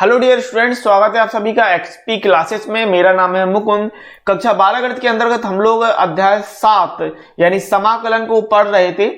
Hello dear students, स्वागत है आप सभी का एक्सपी क्लासेस में। मेरा नाम है मुकुंद। कक्षा 12 गणित के अंतर्गत हम लोग अध्याय 7 यानी समाकलन को पढ़ रहे थे।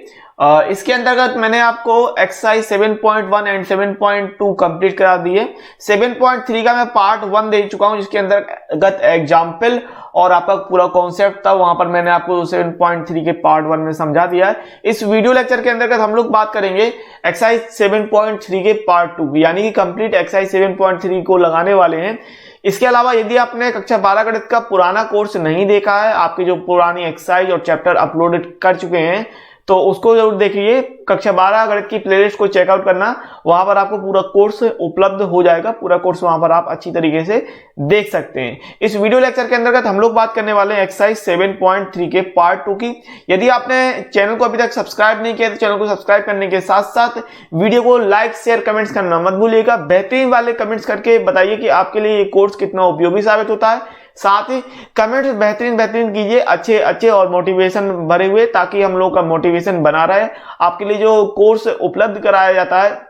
इसके अंतर्गत मैंने आपको एक्सरसाइज 7.1 एंड 7.2 कंप्लीट करा दिए। 7.3 का मैं पार्ट 1 दे चुका हूं, जिसके अंतर्गत एग्जाम्पल और आपका पूरा कॉन्सेप्ट था। वहां पर मैंने आपको 7.3 के पार्ट 1 में समझा दिया है। इस वीडियो लेक्चर के अंतर्गत हम लोग बात करेंगे एक्सरसाइज 7.3 के पार्ट 2 यानी कि कंप्लीट एक्सरसाइज 7.3 को लगाने वाले हैं। इसके अलावा यदि आपने कक्षा 12 गणित का पुराना कोर्स नहीं देखा है, आपकी जो पुरानी एक्सरसाइज और चैप्टर अपलोड कर चुके हैं, तो उसको जरूर देखिए। कक्षा 12 गणित की प्लेलिस्ट को चेकआउट करना, वहां पर आपको पूरा कोर्स उपलब्ध हो जाएगा। पूरा कोर्स वहां पर आप अच्छी तरीके से देख सकते हैं। इस वीडियो लेक्चर के अंतर्गत हम लोग बात करने वाले हैं एक्सरसाइज 7.3 के पार्ट 2 की। यदि आपने चैनल को अभी तक सब्सक्राइब नहीं किया तो चैनल को सब्सक्राइब करने के साथ साथ वीडियो को लाइक शेयर कमेंट्स करना मत भूलिएगा। बेहतरीन वाले कमेंट्स करके बताइए कि आपके लिए ये कोर्स कितना उपयोगी साबित होता है। साथ ही कमेंट्स बेहतरीन कीजिए, अच्छे और मोटिवेशन भरे हुए, ताकि हम लोग का मोटिवेशन बना रहे। आपके लिए जो कोर्स उपलब्ध कराया जाता है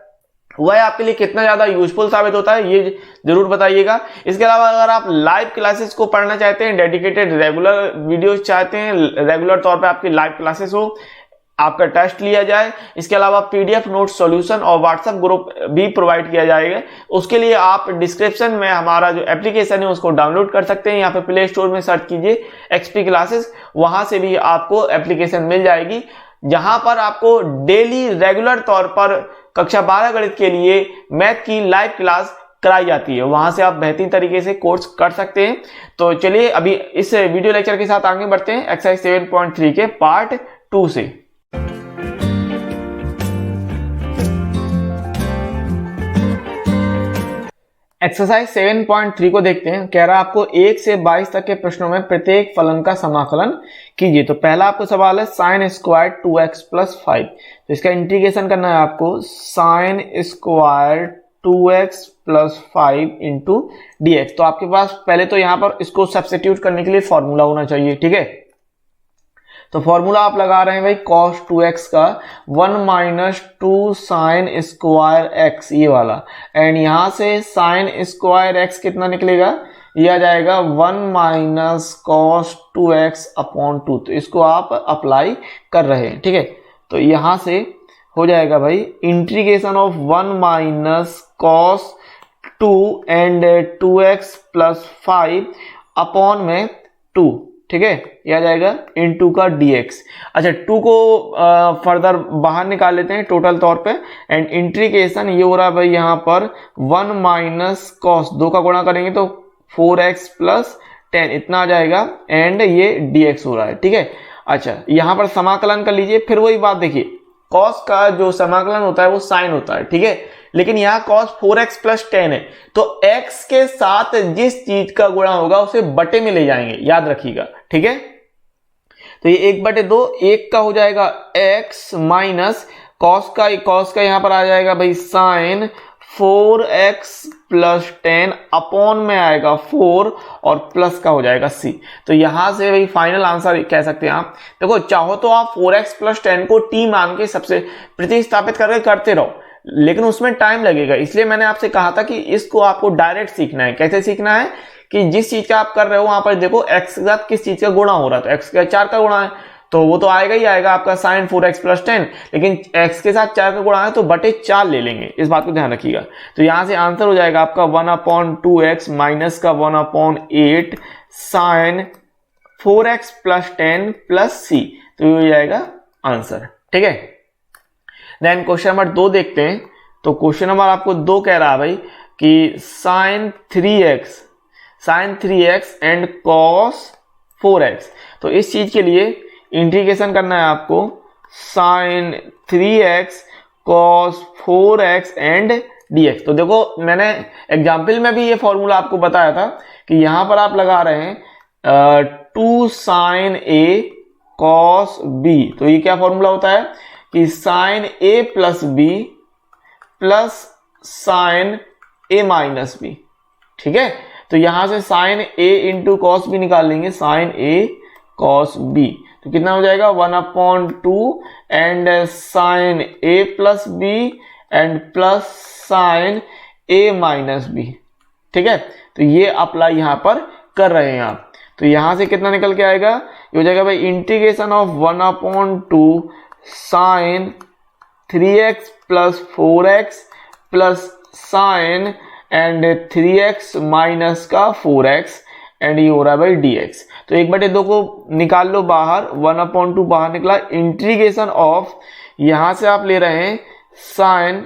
वह आपके लिए कितना ज्यादा यूजफुल साबित होता है, ये जरूर बताइएगा। इसके अलावा अगर आप लाइव क्लासेस को पढ़ना चाहते हैं, डेडिकेटेड रेगुलर वीडियोस चाहते हैं, रेगुलर तौर पे आपकी लाइव क्लासेस हो, आपका टेस्ट लिया जाए, इसके अलावा पीडीएफ नोट सॉल्यूशन और व्हाट्सएप ग्रुप भी प्रोवाइड किया जाएगा, उसके लिए आप डिस्क्रिप्शन में हमारा जो एप्लीकेशन है उसको डाउनलोड कर सकते हैं। यहाँ पे प्ले स्टोर में सर्च कीजिए एक्सपी क्लासेस, वहां से भी आपको एप्लीकेशन मिल जाएगी, जहां पर आपको डेली रेगुलर तौर पर कक्षा 12 गणित के लिए मैथ की लाइव क्लास कराई जाती है। वहां से आप बेहतरीन तरीके से कोर्स कर सकते हैं। तो चलिए अभी इस वीडियो लेक्चर के साथ आगे बढ़ते हैं एक्सरसाइज 7.3 के पार्ट 2 से। एक्सरसाइज 7.3 को देखते हैं। कह रहा है आपको 1 से 22 तक के प्रश्नों में प्रत्येक फलन का समाकलन कीजिए। तो पहला आपको सवाल है साइन स्क्वायर 2x प्लस 5। तो इसका इंटीग्रेशन करना है आपको। Sine square 2x plus 5 into dx। तो आपके पास पहले तो यहां पर इसको सब्स्टिट्यूट करने के लिए फॉर्मूला होना चाहिए, ठीक है। तो फॉर्मूला आप लगा रहे हैं भाई cos 2x का 1 माइनस 2 साइन स्क्वायर x, ये वाला, एंड यहां से साइन स्क्वायर x कितना निकलेगा, ये आ जाएगा 1 माइनस cos 2x अपॉन 2। तो इसको आप अप्लाई कर रहे हैं, ठीक है। तो यहां से हो जाएगा भाई integration of 1 minus cos 2 and 2x plus 5 upon में 2, ठीक है। यह आ जाएगा इनटू का dx। अच्छा, 2 को फर्दर बाहर निकाल लेते हैं टोटल तौर पे, एंड इंटीग्रेशन ये हो रहा है भाई यहाँ पर 1 माइनस कॉस 2 का गुणा करेंगे तो 4x प्लस 10 इतना आ जाएगा, एंड ये dx हो रहा है, ठीक है। अच्छा, यहाँ पर समाकलन कर लीजिए। फिर वही बात देखिए, कॉस का जो समाकलन होता है वो साइन होता है, ठीक है, लेकिन यहाँ cos 4x प्लस 10 है, तो x के साथ जिस चीज का गुणा होगा उसे बटे में ले जाएंगे, याद रखिएगा, ठीक है। तो ये 1/2 1 का हो जाएगा x माइनस cos का यहाँ पर आ जाएगा भाई साइन 4x प्लस 10 अपॉन में आएगा 4 और प्लस का हो जाएगा c। तो यहां से भाई फाइनल आंसर कह सकते हैं आप। देखो, चाहो तो आप 4x प्लस 10 को t मान के सबसे प्रतिस्थापित करके करते रहो, लेकिन उसमें टाइम लगेगा। इसलिए मैंने आपसे कहा था कि इसको आपको डायरेक्ट सीखना है। कैसे सीखना है कि जिस चीज का आप कर रहे हो वहां पर देखो x के साथ किस चीज का गुणा हो रहा है। तो x का 4 का गुणा है तो वो तो आएगा ही आएगा आपका साइन 4x प्लस 10, लेकिन x के साथ 4 का गुणा है तो बटे 4 ले लेंगे, इस बात को ध्यान रखिएगा। तो यहां से आंसर हो जाएगा आपका 1/2x माइनस का 1/8 sign 4x plus 10 plus c। तो ये हो जाएगा आंसर, ठीक है। देन क्वेश्चन नंबर 2 देखते हैं। तो क्वेश्चन नंबर आपको 2 कह रहा है भाई कि sign 3x and cos 4x। तो इस चीज के लिए इंटीग्रेशन करना है आपको। Sine 3x cos 4x and dx। तो देखो, मैंने एग्जाम्पल में भी ये फॉर्मूला आपको बताया था कि यहां पर आप लगा रहे हैं 2 साइन a cos b। तो ये क्या फॉर्मूला होता है कि sine a plus b plus sine a minus b, ठीक है। तो यहां से sine a into cos b निकाल लेंगे, साइन a cos b। तो कितना हो जाएगा 1/2 and sine a plus b and plus sine A minus B. ठीक है, तो ये अप्लाई यहां पर कर रहे हैं आप। तो यहां से कितना निकल के आएगा, ये हो जाएगा भाई integration of 1/2 sine 3x plus 4x plus sine and 3x minus का 4x एंड ये हो रहा है भाई dx। तो 1/2 को निकाल लो बाहर, 1/2 बाहर निकला, इंटीग्रेशन ऑफ, यहां से आप ले रहे हैं साइन,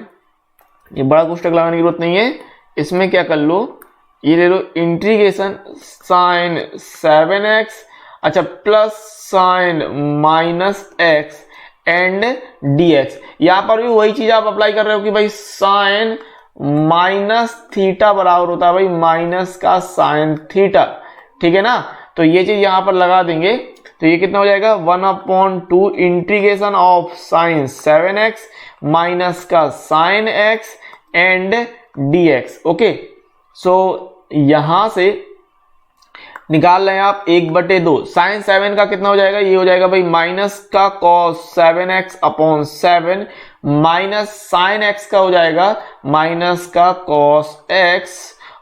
ये बड़ा कोष्टक लगाने की जरूरत नहीं है, इसमें क्या कर लो, ये ले लो इंटीग्रेशन साइन 7x, अच्छा plus sign minus x and dx। यहां पर भी वही चीज आप अप्लाई कर रहे हो कि भाई साइन माइनस थीटा बराबर होता है भाई माइनस का साइन थीटा। ठीक है ना, तो ये चीज यहां पर लगा देंगे, तो ये कितना हो जाएगा 1/2 integration of sine 7x minus का sign x and dx। Okay, so यहां से निकाल रहे हैं आप 1/2, साइन 7 का कितना हो जाएगा, ये हो जाएगा भाई माइनस का cos 7x upon 7 minus sine x का हो जाएगा माइनस का कॉस x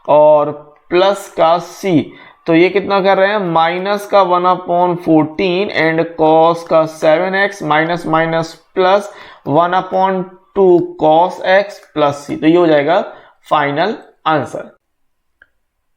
और प्लस का c। तो ये कितना कर रहे हैं माइनस का 1/14 एंड कॉस का 7x minus minus plus 1/2 cos x plus c। तो ये हो जाएगा फाइनल आंसर।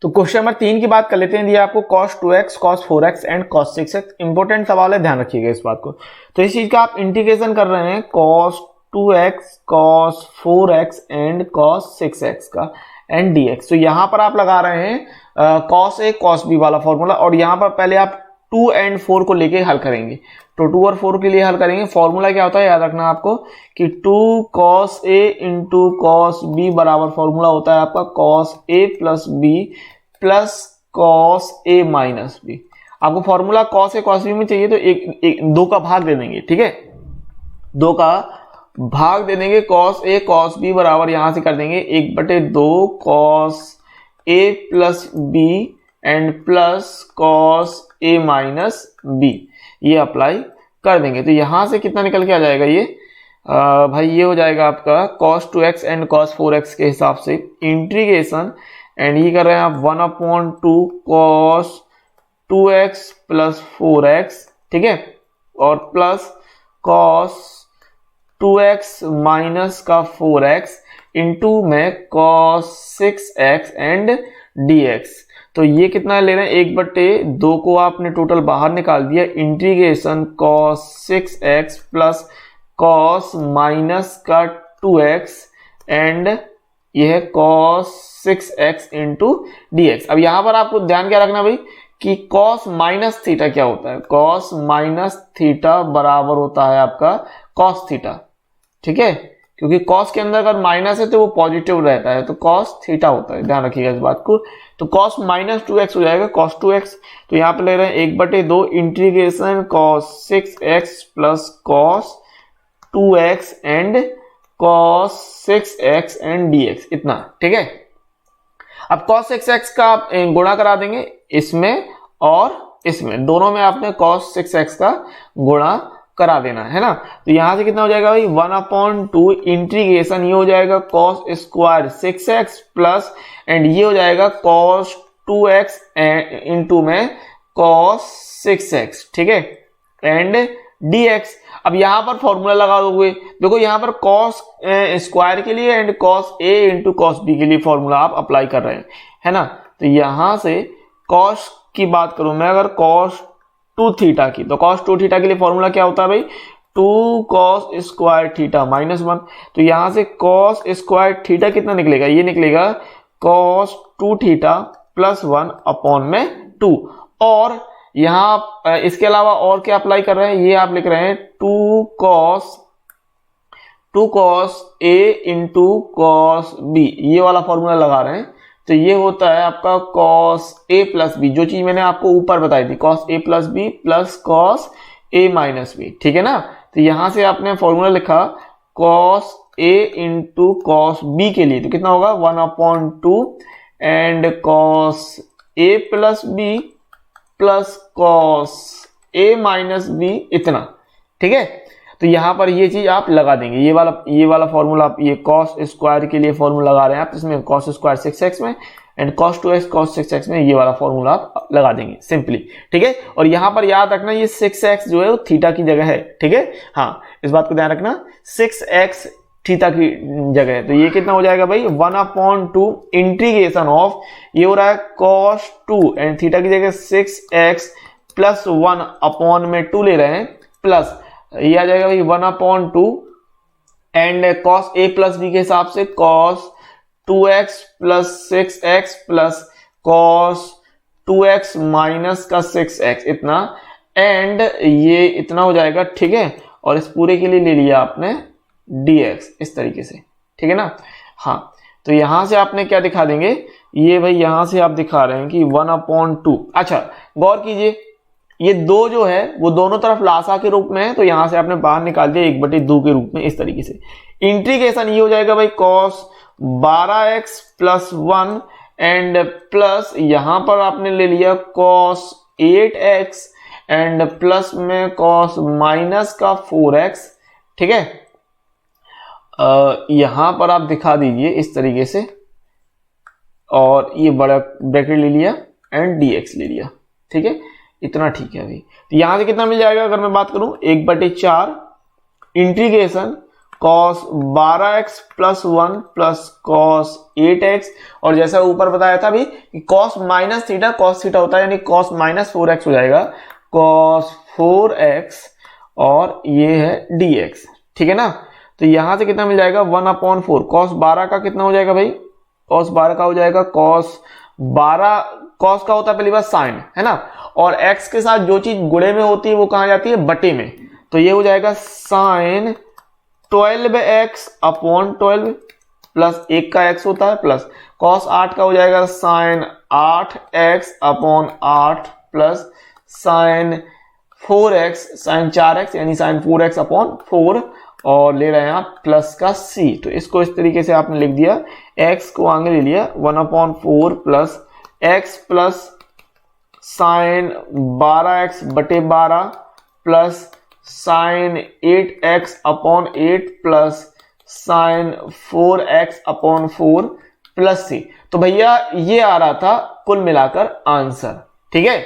तो क्वेश्चन नंबर 3 की बात कर लेते हैं। दिया आपको cos 2x, cos 4x and cos 6x। Important सवाल है, ध्यान रखिएगा इस बात को। तो इस चीज का आप इंटीग्रेशन कर रहे हैं cos 2x, cos 4x and cos 6x का एंड dx। तो यहां पर आप लगा रहे हैं cos a cos b वाला फॉर्मूला, और यहां पर पहले आप 2 एंड 4 को लेके हल करेंगे। तो 2 और 4 के लिए हल करेंगे, फॉर्मूला क्या होता है याद रखना आपको कि 2 cos a into cos b बराबर फॉर्मूला होता है आपका cos a plus b plus cos a minus b। आपको formula cos a cos b में चाहिए तो 2 का भाग दे देंगे। ठीक है, 2 का भाग दे देंगे, cos a cos b बराबर यहां से कर देंगे 1/2 cos a plus b and plus cos a minus b, ये अप्लाई कर देंगे। तो यहां से कितना निकल के आ जाएगा ये भाई, ये हो जाएगा आपका cos 2x and cos 4x के हिसाब से इंटीग्रेशन, एंड ये कर रहे हैं आप 1/2 cos 2x प्लस 4x। ठीक है, और प्लस cos 2x माइनस का 4x इंटू में cos 6x एंड dx। तो ये कितना ले रहे हैं 1/2 को आपने टोटल बाहर निकाल दिया, integration cos 6x plus cos minus का 2x एंड यह है cos 6x इंटू dx। अब यहां पर आपको ध्यान क्या रखना भाई कि cos माइनस थीटा क्या होता है, cos माइनस थीटा बराबर होता है आपका cos थीटा। ठीक है, क्योंकि cos के अंदर अगर माइनस है तो वो पॉजिटिव रहता है, तो cos थीटा होता है, ध्यान रखिएगा इस बात को। तो cos माइनस 2x हो जाएगा cos 2x। तो यहां पे ले रहे हैं 1/2 integration cos 6x plus cos 2x and cos 6x and dx, इतना। ठीक है, अब cos 6x का आप गुणा करा देंगे इसमें और इसमें, दोनों में आपने cos 6x का गुणा करा देना है ना। तो यहां से कितना हो जाएगा भाई 1/2 इंटीग्रेशन, ये हो जाएगा cos square 6x plus and ये हो जाएगा cos 2x इंटू में cos 6x। ठीक है, एंड dx। अब यहां पर फॉर्मूला लगा दोगे, देखो यहां पर cos स्क्वायर के लिए and cos a into cos b के लिए फॉर्मूला आप अप्लाई कर रहे हैं, है ना। तो यहां से cos की बात करूं मैं, अगर cos 2 थीटा की, तो cos 2 थीटा के लिए फॉर्मूला क्या होता है भाई 2 cos स्क्वायर थीटा माइनस 1। तो यहां से cos स्क्वायर थीटा कितना निकलेगा, ये निकलेगा cos 2 थीटा प्लस 1 अपॉन में 2। और यहां इसके अलावा और क्या अप्लाई कर रहे हैं, ये आप लिख रहे हैं 2 cos a into cos b, ये वाला फॉर्मूला लगा रहे हैं। तो ये होता है आपका cos a प्लस बी, जो चीज मैंने आपको ऊपर बताई थी, cos a plus B plus cos a minus B. ठीक है ना, तो यहां से आपने फॉर्मूला लिखा cos a into cos b के लिए, तो कितना होगा 1/2 and cos a plus B plus cos a minus B, इतना। ठीक है, तो यहाँ पर ये चीज आप लगा देंगे, ये वाला फॉर्मूला आप ये कॉस स्क्वायर के लिए फॉर्मूला लगा रहे हैं आप, इसमें कॉस स्क्वायर 6x में and cos 2x cos 6x में ये वाला फॉर्मूला आप लगा देंगे सिंपली, ठीक है। और यहाँ पर याद रखना ये 6x जो है वो थीटा की जगह है, ठीक है। हाँ, इस बात को ध्यान रखना, 6x थीटा की जगह है। तो ये कितना हो जाएगा भाई 1/2 इंटीग्रेशन ऑफ, ये हो रहा है cos 2 एंड थीटा की जगह 6x प्लस 1/2 ले रहे हैं, प्लस ये आ जाएगा भाई 1/2 and cos a plus b के हिसाब से cos 2x plus 6x plus cos 2x minus का 6x इतना, एंड ये इतना हो जाएगा, ठीक है। और इस पूरे के लिए ले लिया आपने dx इस तरीके से, ठीक है ना। हाँ, तो यहां से आपने क्या दिखा देंगे, ये भाई यहां से आप दिखा रहे हैं कि 1/2। अच्छा, गौर कीजिए, ये दो जो है वो दोनों तरफ लासा के रूप में है, तो यहां से आपने बाहर निकाल दिया 1/2 के रूप में, इस तरीके से। इंटीग्रेशन ये हो जाएगा भाई cos 12x plus 1 and plus यहां पर आपने ले लिया cos 8x एंड प्लस में cos माइनस का 4x, ठीक है। यहां पर आप दिखा दीजिए इस तरीके से, और ये बड़ा ब्रैकेट ले लिया एंड dx ले लिया, ठीक है। इतना ठीक है अभी। तो यहां से कितना मिल जाएगा, अगर मैं बात करूं 1/4 integration cos 12x plus 1 plus cos 8x, और जैसा ऊपर बताया था अभी कि cos minus theta cos theta होता है, यानी cos माइनस 4x हो जाएगा cos 4x, और ये है dx, ठीक है ना। तो यहां से कितना मिल जाएगा 1/4, cos 12 का कितना हो जाएगा भाई, cos 12 का हो जाएगा cos 12, cos का होता है पहली बात साइन, है ना, और x के साथ जो चीज गुणे में होती है वो कहां जाती है, बटे में। तो ये हो जाएगा साइन 12x अपॉन 12 प्लस 1 का x होता है, प्लस cos 8 का हो जाएगा sine 8x upon 8 plus sine 4x sine 4x यानी साइन 4x अपॉन 4, और ले रहे हैं आप प्लस का c। तो इसको इस तरीके से आपने लिख दिया, x को आगे ले लिया 1/4 plus x plus sign 12x बटे 12 plus sign 8x upon 8 plus sine 4x upon 4 plus c। तो भैया ये आ रहा था कुल मिलाकर आंसर, ठीक है।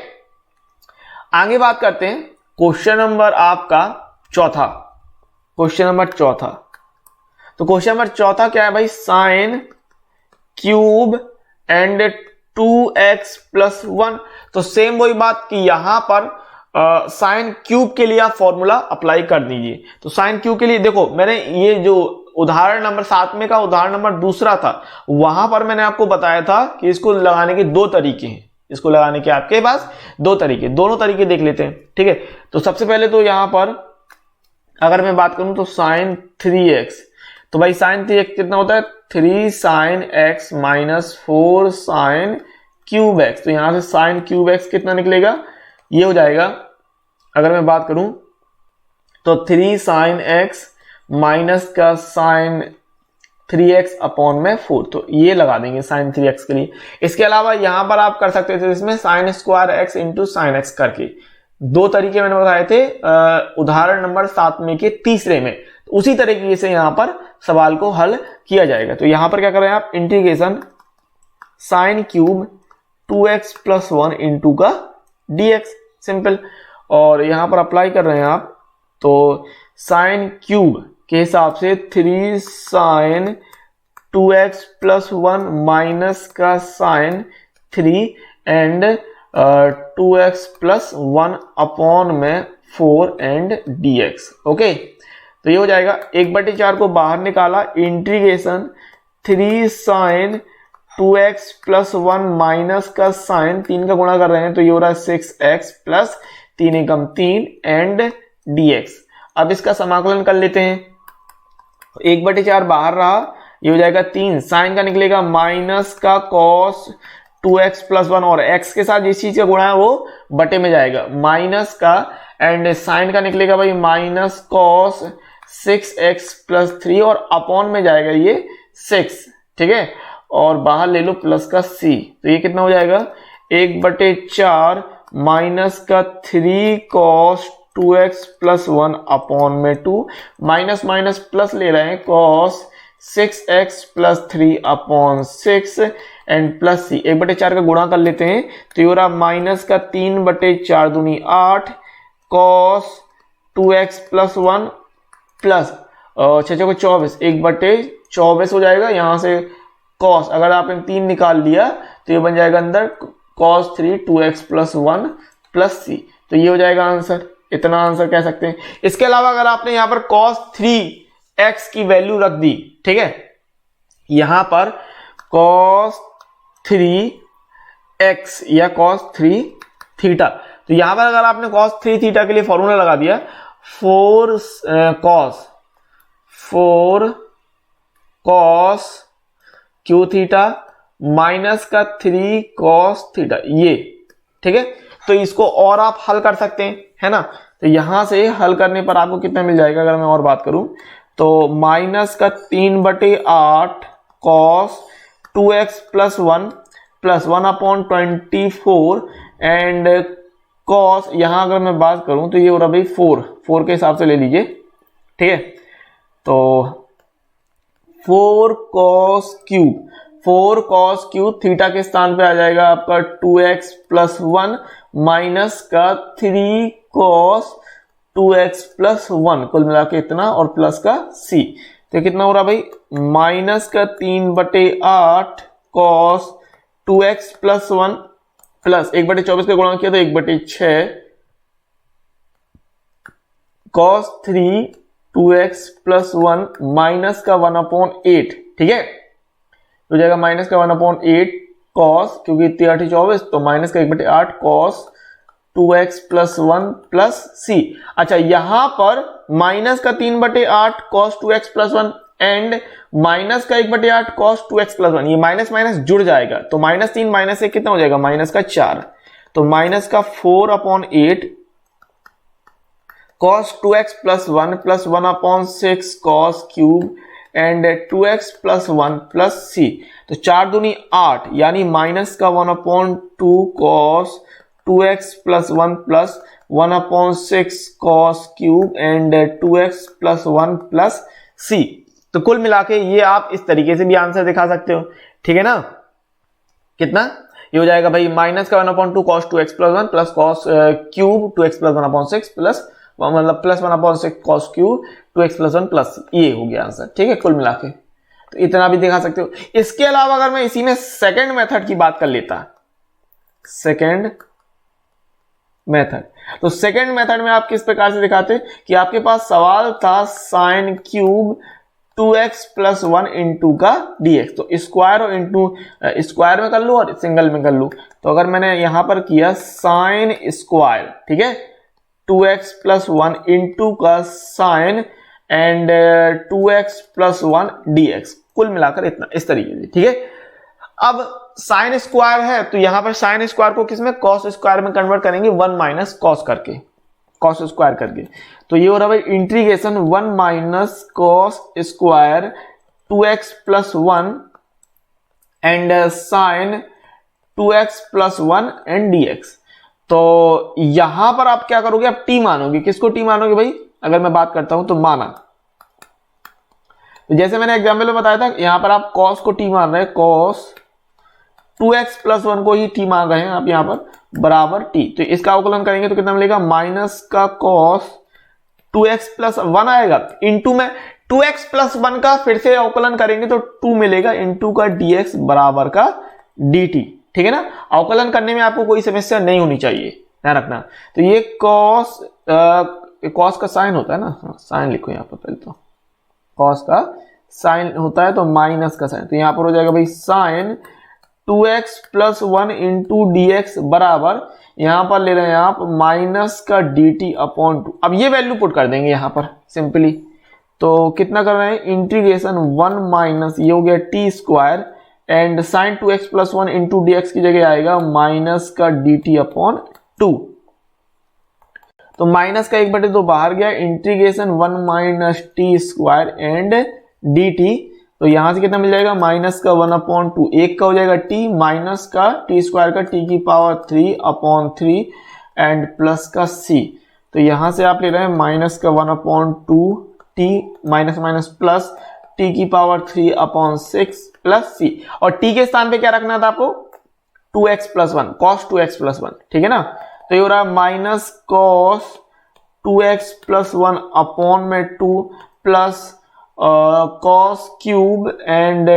आगे बात करते हैं क्वेश्चन नंबर आपका चौथा, क्वेश्चन नंबर चौथा। तो क्वेश्चन नंबर चौथा क्या है भाई, sine cube and 2x plus 1। तो सेम वही बात कि यहां पर साइन क्यूब के लिए आप फॉर्मूला अप्लाई कर दीजिए। तो साइन क्यूब के लिए देखो, मैंने ये जो उदाहरण नंबर 7 में का उदाहरण नंबर दूसरा था, वहां पर मैंने आपको बताया था कि इसको लगाने के दो तरीके हैं, इसको लगाने के आपके पास दो तरीके, दोनों तरीके देख लेते हैं, ठीक है। तो सबसे पहले तो यहां पर अगर मैं बात करूं तो साइन 3x, तो भाई साइन 3x कितना होता है 3 sine x minus 4 sine cube x। तो यहां से साइन क्यूब x कितना निकलेगा, ये हो जाएगा, अगर मैं बात करूं तो 3 साइन x माइनस का साइन 3x अपॉन में 4, तो ये लगा देंगे साइन 3x के लिए। इसके अलावा यहां पर आप कर सकते थे इसमें sign square x into sine x करके, दो तरीके मैंने बताए थे उदाहरण नंबर 7 में के तीसरे में। तो उसी तरीके से यहां पर सवाल को हल किया जाएगा। तो यहां पर क्या कर रहे हैं आप, integration sine cube 2x plus 1 into का dx, सिंपल। और यहां पर अप्लाई कर रहे हैं आप, तो साइन क्यूब के हिसाब से 3 साइन 2x प्लस 1 माइनस का sine 3 and 2x plus 1 upon में 4 एंड dx, ओके। तो ये हो जाएगा 1/4 को बाहर निकाला, integration 3 sine 2x plus 1 minus का साइन 3 का गुणा कर रहे हैं, तो ये हो रहा है 6x plus 3 Ekam 3 and dx। अब इसका समाकलन कर लेते हैं, 1/4 बाहर रहा, ये हो जाएगा 3 साइन का निकलेगा माइनस का cos 2x प्लस 1, और x के साथ जिस चीज का गुणा है वो बटे में जाएगा, माइनस का एंड साइन का निकलेगा भाई माइनस cos 6x प्लस 3 और अपॉन में जाएगा ये 6, ठीक है। और बाहर ले लो प्लस का c, तो ये कितना हो जाएगा 1/4 माइनस का 3 cos 2x प्लस 1 अपॉन में 2, माइनस माइनस प्लस ले रहे हैं cos 6x plus 3 upon 6 and plus c, 1/4 का गुणा कर लेते हैं तो ये हो रहा माइनस का 3/4 दूनी 8 cos 2x प्लस 1 प्लस 6 को 24, 1/24 हो जाएगा। यहाँ से cos अगर आपने 3 निकाल लिया तो ये बन जाएगा अंदर cos 3 2x plus 1 plus c, तो ये हो जाएगा आंसर। इतना आंसर कह सकते हैं। इसके अलावा अगर आपने यहाँ पर cos 3x की वैल्यू रख दी, ठीक है, यहां पर cos 3x या cos 3 थीटा, तो यहां पर अगर आपने cos 3 थीटा के लिए फॉर्मूला लगा दिया 4 cos q थीटा माइनस का 3 cos थीटा, ये ठीक है। तो इसको और आप हल कर सकते हैं, है ना। तो यहां से हल करने पर आपको कितना मिल जाएगा, अगर मैं और बात करूं तो माइनस का 3/8 cos 2x plus 1 plus 1 upon 24 and cos, यहां अगर मैं बात करूं तो ये हो रहा भाई 4 के हिसाब से ले लीजिए, ठीक है। तो 4 cos क्यूब थीटा के स्थान पे आ जाएगा आपका 2x प्लस 1 माइनस का 3 cos 2x प्लस 1, कुल मिला के इतना और प्लस का c, तो कितना हो रहा भाई माइनस का 3/8 cos 2x प्लस 1 प्लस 1/24 का गुणा किया तो 1/6 cos 3 2x प्लस 1 माइनस का 1/8, ठीक है, हो जाएगा माइनस का 1/8 cos, क्योंकि 3/24 तो माइनस का 1/8 cos 2x plus 1 plus c। अच्छा, यहां पर माइनस का 3/8 cos 2x plus 1 and minus का 1/8 cos 2x प्लस 1, ये माइनस माइनस जुड़ जाएगा तो -3 माइनस से कितना हो जाएगा माइनस का 4, तो माइनस का 4/8 cos 2x plus 1 plus 1/6 cos cube and 2x plus 1 plus c, तो 4 दूनी 8 यानी माइनस का 1/2 cos 2x plus 1 plus 1/6 cos cube and 2x plus 1 plus c। तो कुल मिला के ये आप इस तरीके से भी आंसर दिखा सकते हो, ठीक है ना। कितना ये हो जाएगा भाई माइनस का 1/2 cos 2x plus 1 plus cos cube 2x plus 1/6 plus मतलब plus 1/6 cos cube 2x plus 1 plus, ये हो गया आंसर, ठीक है, कुल मिला के। तो इतना भी दिखा सकते हो। इसके अलावा अगर मैं इसी में सेकंड मेथड की बात कर लेता, सेकंड मेथड, तो सेकंड मेथड में आप किस प्रकार से दिखाते कि आपके पास सवाल था sine cube 2x plus 1 into का dx, तो स्क्वायर और इंटू स्क्वायर में कर लूं और सिंगल में कर लूं। तो अगर मैंने यहां पर किया साइन स्क्वायर, ठीक है, 2x प्लस 1 इंटू का sine and 2x plus 1 dx, कुल मिलाकर इतना, इस तरीके से, ठीक है। अब साइन स्क्वायर है तो यहां पर साइन स्क्वायर को किसमें कॉस स्क्वायर में कन्वर्ट करेंगे, 1 माइनस कॉस करके, कॉस स्क्वायर करके, तो ये हो रहा है integration 1 minus cos square 2x plus 1 and sine 2x plus 1 and dx। तो यहां पर आप क्या करोगे, आप t मानोगे, किसको t मानोगे भाई, अगर मैं बात करता हूं तो माना, तो जैसे मैंने एग्जाम्पल में बताया था यहां पर आप cos को t मान रहे हैं, cos 2x प्लस 1 को ही t मान रहे हैं आप यहां पर बराबर t, तो इसका अवकलन करेंगे तो कितना मिलेगा माइनस का cos 2x प्लस 1 आएगा, इंटू में 2x प्लस 1 का फिर से अवकलन करेंगे तो 2 मिलेगा, इंटू का dx बराबर का dt, ठीक है ना। अवकलन करने में आपको कोई समस्या नहीं होनी चाहिए, ध्यान रखना। तो ये cos का साइन होता है ना, साइन लिखो यहाँ पर पहले, तो cos का साइन होता है तो माइनस का साइन, तो यहां पर हो जाएगा भाई sign 2x plus 1 into dx बराबर, यहां पर ले रहे हैं आप माइनस का dt अपॉन 2। अब ये वैल्यू पुट कर देंगे यहां पर सिंपली, तो कितना कर रहे हैं इंटीग्रेशन 1 माइनस, ये हो गया t square and sine 2x plus 1 into dx की जगह आएगा माइनस का dt अपॉन 2, तो माइनस का 1/2 बाहर गया, integration 1 minus T square and dt, तो यहां से कितना मिल जाएगा माइनस का 1/2, एक का हो जाएगा t माइनस का टी स्क्वायर का t की पावर 3 अपॉन 3 एंड प्लस का c, तो यहां से आप ले रहे हैं माइनस का 1/2 T minus minus plus T की पावर 3/6 प्लस सी, और टी के स्थान पे क्या रखना था आपको 2x plus 1, cos 2x plus 1, ठीक है ना। तो ये हो रहा है minus cos 2x plus 1 upon में 2 plus cos cube and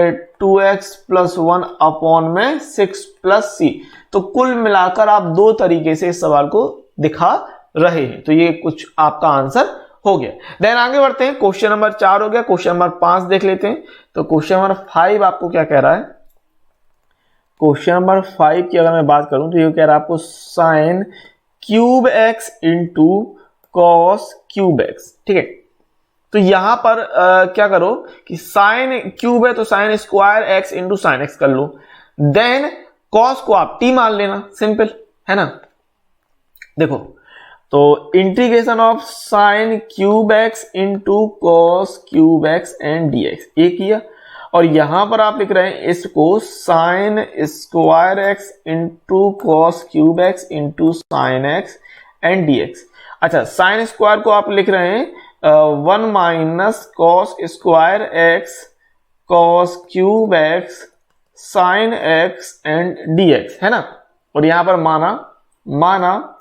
2x plus 1 upon में 6 प्लस सी। तो कुल मिलाकर आप दो तरीके से इस सवाल को दिखा रहे हैं। तो ये कुछ आपका आंसर हो गया। देन आगे बढ़ते हैं, क्वेश्चन नंबर 4 हो गया, क्वेश्चन नंबर 5 देख लेते हैं। तो क्वेश्चन नंबर 5 आपको क्या कह रहा है, क्वेश्चन नंबर 5 की अगर मैं बात करूं तो ये कह रहा है आपको sign cube x into cos cube x, ठीक है। तो यहां पर क्या करो कि साइन क्यूब है तो sign square x into sine x कर लो, देन कॉस को आप टी मान लेना, सिंपल है ना। देखो तो integration of sine cube x into cos cube x and D x ये किया, और यहां पर आप लिख रहे हैं इसको sign square x into cos cube x into sine x and D x. अच्छा, साइन स्क्वायर को आप लिख रहे हैं 1 minus cos square X cos cube x sign x and D x, है ना। और यहां पर माना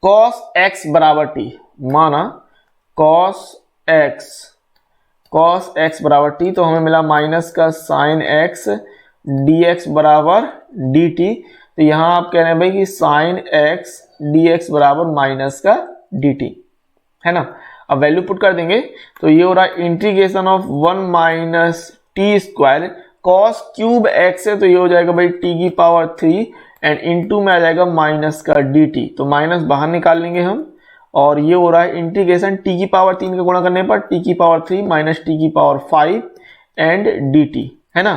कॉस एक्स बराबर टी, माना कॉस एक्स बराबर टी, तो हमें मिला माइनस का साइन एक्स डी एक्स बराबर डी टी। तो यहां आप कह रहे हैं भाई कि साइन एक्स डी एक्स बराबर माइनस का डी टी, है ना। अब वैल्यू पुट कर देंगे तो ये हो रहा है integration of 1 minus T square cos cube x है, तो ये हो जाएगा भाई टी की पावर 3 एंड इनटू में आ जाएगा माइनस का डी टी, तो माइनस बाहर निकाल लेंगे हम, और ये हो रहा है इंटीग्रेशन टी की पावर 3 का गुणा करने पर टी की पावर 3 माइनस टी की पावर 5 एंड डी टी, है ना।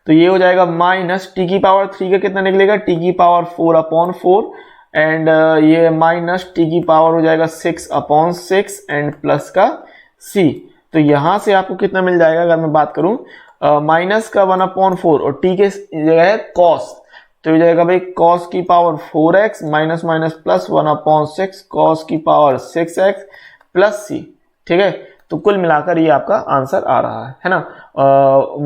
तो ये हो जाएगा माइनस टी की पावर 3 का कितना निकलेगा टी की पावर 4/4 एंड ये माइनस टी की पावर हो जाएगा 6/6 एंड प्लस का सी। तो यहां से आपको कितना मिल जाएगा, अगर मैं बात करूं माइनस का 1/4 और टी के जगह है कॉस, तो ये जाएगा भाई कॉस की power 4x minus minus plus 1/6 cos की पावर 6x प्लस सी, ठीक है। तो कुल मिलाकर ये आपका आंसर आ रहा है ना।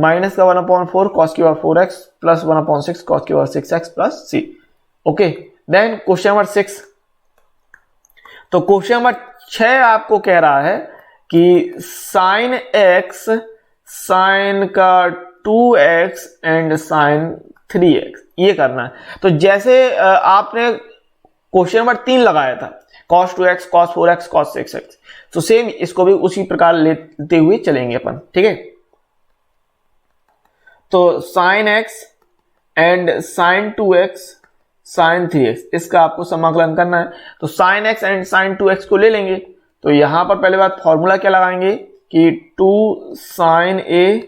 माइनस का 1/4 कॉस की पावर 4x प्लस 1/6 कॉस की power 6x plus C. Okay, then question number 6। तो क्वेश्चन नंबर 6 आपको कह रहा है कि साइन एक्स साइन का 2x एंड साइन 3x ये करना है। तो जैसे आपने क्वेश्चन नंबर 3 लगाया था cos 2x cos 4x cos 6x, तो सेम इसको भी उसी प्रकार लेते हुए चलेंगे अपन, ठीक है। तो sin x and sin 2x sin 3x इसका आपको समाकलन करना है। तो sin x and sin 2x को ले लेंगे, तो यहां पर पहले बात फॉर्मूला क्या लगाएंगे कि 2 sin a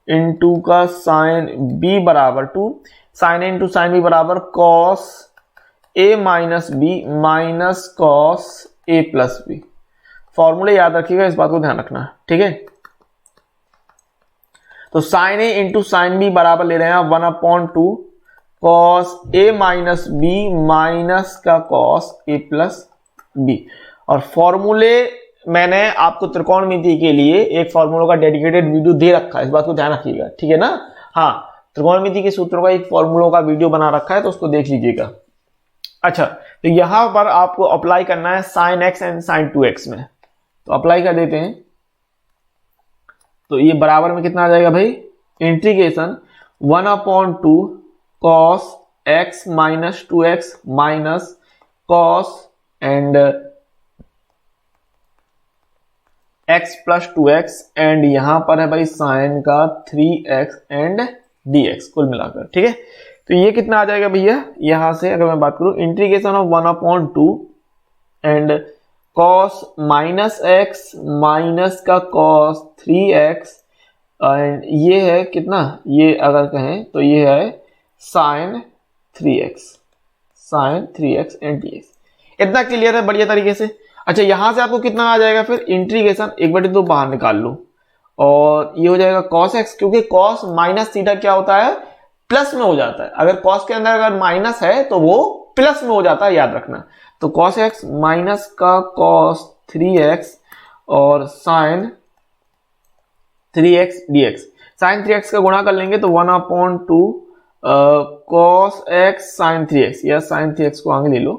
इंटू का sin b बराबर 2 sin a into sin b बराबर cos a minus B minus cos a plus B. फॉर्मूले याद रखिएगा, इस बात को ध्यान रखना है, ठीक है। तो sin a into sin b बराबर ले रहे हैं 1/2 cos a minus b minus का cos a प्लस b। और फॉर्मूले मैंने आपको त्रिकोणमिति के लिए एक फॉर्मूला का डेडिकेटेड वीडियो दे रखा है, इस बात को ध्यान रखिएगा, ठीक है ना। हाँ, त्रिकोणमिति के सूत्रों का एक फॉर्मूला का वीडियो बना रखा है, तो उसको देख लीजिएगा। अच्छा, तो यहां पर आपको अप्लाई करना है sin x and sin 2x में, तो अप्लाई कर देते हैं। तो ये बराबर में कितना आ जाएगा भाई, integration 1/2 cos x minus 2x minus cos and x plus 2x and यहां पर है भाई साइन का 3x एंड dx कुल मिलाकर, ठीक है। तो ये कितना आ जाएगा भैया, यहां से अगर मैं बात करूं integration of 1/2 and cos minus x minus का cos 3x एंड ये है कितना, ये अगर कहें तो ये है साइन 3x एंड dx। इतना क्लियर है बढ़िया तरीके से। अच्छा, यहां से आपको कितना आ जाएगा फिर इंटीग्रेशन 1/2 बाहर निकाल लो और ये हो जाएगा cos x, क्योंकि cos माइनस थीटा क्या होता है प्लस में हो जाता है। अगर cos के अंदर अगर माइनस है तो वो प्लस में हो जाता है, याद रखना। तो cos x माइनस का cos 3x और sin 3x dx, sin 3x का गुणा कर लेंगे तो 1/2 cos x sin 3x, या sin 3x को आगे ले लो,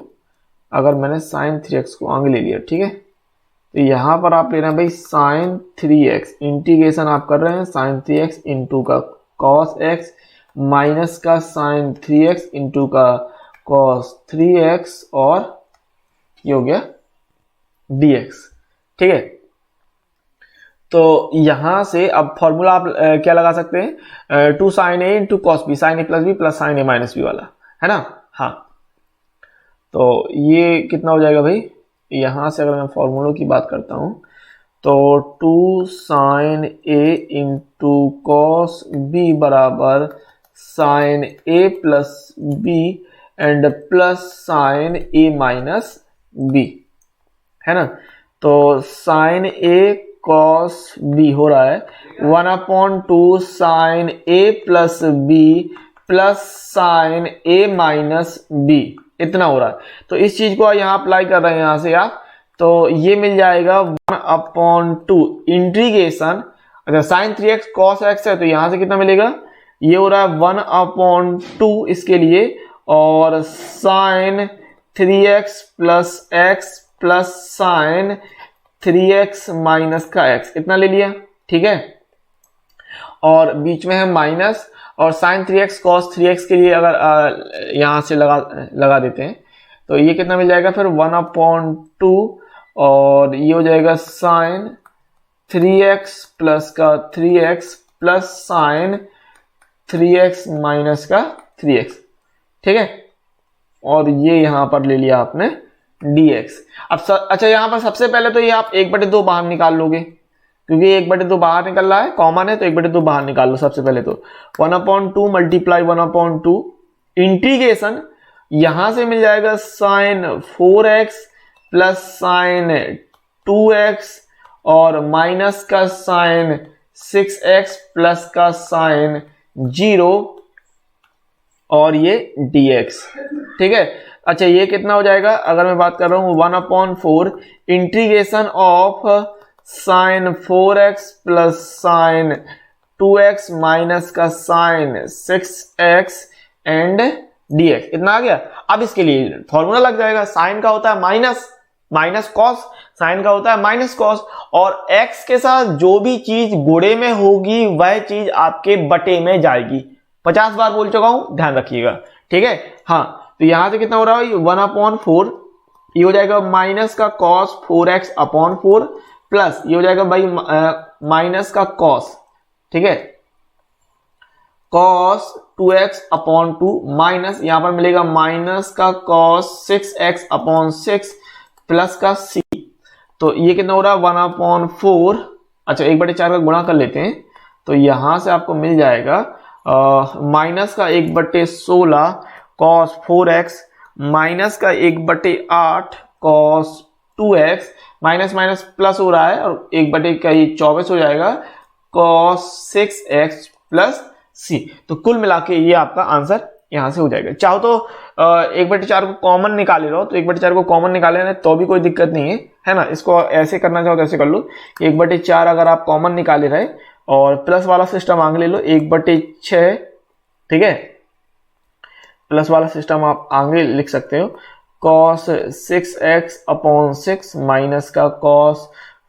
अगर मैंने sin 3x को आगे ले लिया, ठीक है। तो यहां पर आप ले रहे हैं भाई sin 3x, इंटीग्रेशन आप कर रहे हैं sin 3x इंटू का cos x माइनस का sin 3x इंटू का cos 3x और ये हो गया dx, ठीक है। तो यहां से अब फॉर्मूला आप क्या लगा सकते हैं, 2 sin a into cos b, sin a plus B plus sin a minus B वाला, है ना। हाँ, तो ये कितना हो जाएगा भाई, यहां से अगर मैं फॉर्मूलों की बात करता हूं तो 2 sin a into cos b बराबर sin a plus b and plus sin a minus b, है ना। तो sin a cos b हो रहा है 1/2 sin a plus b plus sin a minus b, इतना हो रहा है। तो इस चीज को यहां अप्लाई कर रहे हैं यहां से आप, तो ये मिल जाएगा 1/2 इंटीग्रेशन, अच्छा sin 3x cos x है तो यहां से कितना मिलेगा, ये हो रहा है 1/2 इसके लिए, और sin 3x plus x plus sin 3x minus का x, इतना ले लिया, ठीक है। और बीच में है माइनस, और sin 3x cos 3x के लिए अगर यहां से लगा देते हैं तो ये कितना मिल जाएगा फिर 1/2, और ये हो जाएगा sin 3x प्लस का 3x plus sin 3x minus का 3x, ठीक है। और ये यहां पर ले लिया आपने dx। अब अच्छा यहां पर सबसे पहले तो ये आप 1/2 बाहर निकाल लोगे, क्योंकि 1/2 बाहर निकल रहा है, कॉमन है, तो 1/2 बाहर निकाल लो सबसे पहले। तो 1/2 मल्टीप्लाई 1/2 इंटीग्रेशन, यहां से मिल जाएगा sin 4x plus sin 2x और माइनस का sin 6x प्लस का sin 0 और ये dx, ठीक है। अच्छा ये कितना हो जाएगा, अगर मैं बात कर रहा हूं 1/4 integration of sin 4x plus sin 2x minus का sin 6x एंड dx, इतना आ गया। अब इसके लिए फॉर्मूला लग जाएगा, साइन का होता है माइनस कॉस, साइन का होता है माइनस कॉस, और x के साथ जो भी चीज गुणे में होगी वह चीज आपके बटे में जाएगी। 50 बार बोल चुका हूं, ध्यान रखिएगा, ठीक है। हाँ, तो यहां से कितना हो रहा है 1/4, ये हो जाएगा माइनस का cos 4x/4 प्लस ये हो जाएगा भाई माइनस का cos, ठीक है, cos 2x/2 माइनस यहां पर मिलेगा माइनस का cos 6x/6 प्लस का c। तो ये कितना हो रहा है 1/4, अच्छा 1/4 का गुणा कर लेते हैं, तो यहां से आपको मिल जाएगा माइनस का 1/16 cos 4x माइनस का 1/8 cos 2x, minus minus plus हो रहा है और 1/24 हो जाएगा cos 6x प्लस c। तो कुल मिला के ये आपका आंसर यहां से हो जाएगा। चाहो तो 1/4 को कॉमन निकाले रहो, तो 1/4 को कॉमन निकाले ना तो भी कोई दिक्कत नहीं है ना। इसको ऐसे करना चाहो तो ऐसे कर लो, 1/4 अगर आप कॉमन निकाले रहे और प्लस वाला सिस्टम आगे ले लो 1/6, ठीक है, प्लस वाला सिस्टम आप आगे लिख सकते हो cos 6x/6 माइनस का cos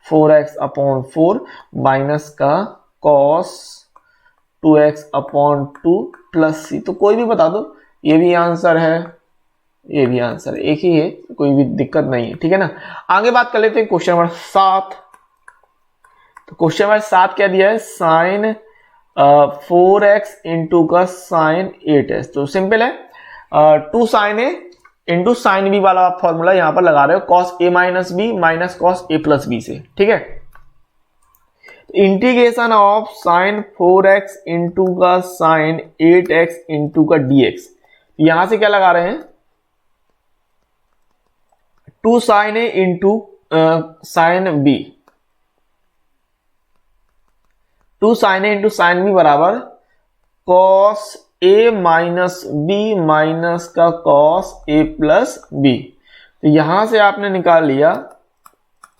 4x/4 माइनस का cos 2x/2 प्लस c। तो कोई भी बता दो, ये भी आंसर है, ये भी आंसर है, एक ही है, कोई भी दिक्कत नहीं है, ठीक है ना। आगे बात कर लेते हैं क्वेश्चन नंबर 7। तो क्वेश्चन नंबर 7 क्या दिया है, sin 4x इंटू का sin 8x। तो सिंपल है, 2 sin a into sin b वाला फॉर्मूला यहां पर लगा रहे हो cos a minus b minus cos a plus b से, ठीक है। Integration of sin 4x into का sin 8x इंटू का dx, यहां से क्या लगा रहे हैं 2 sin a into sin b, 2 sin a into sin b बराबर cos ए माइनस बी माइनस का कॉस ए प्लस बी। तो यहां से आपने निकाल लिया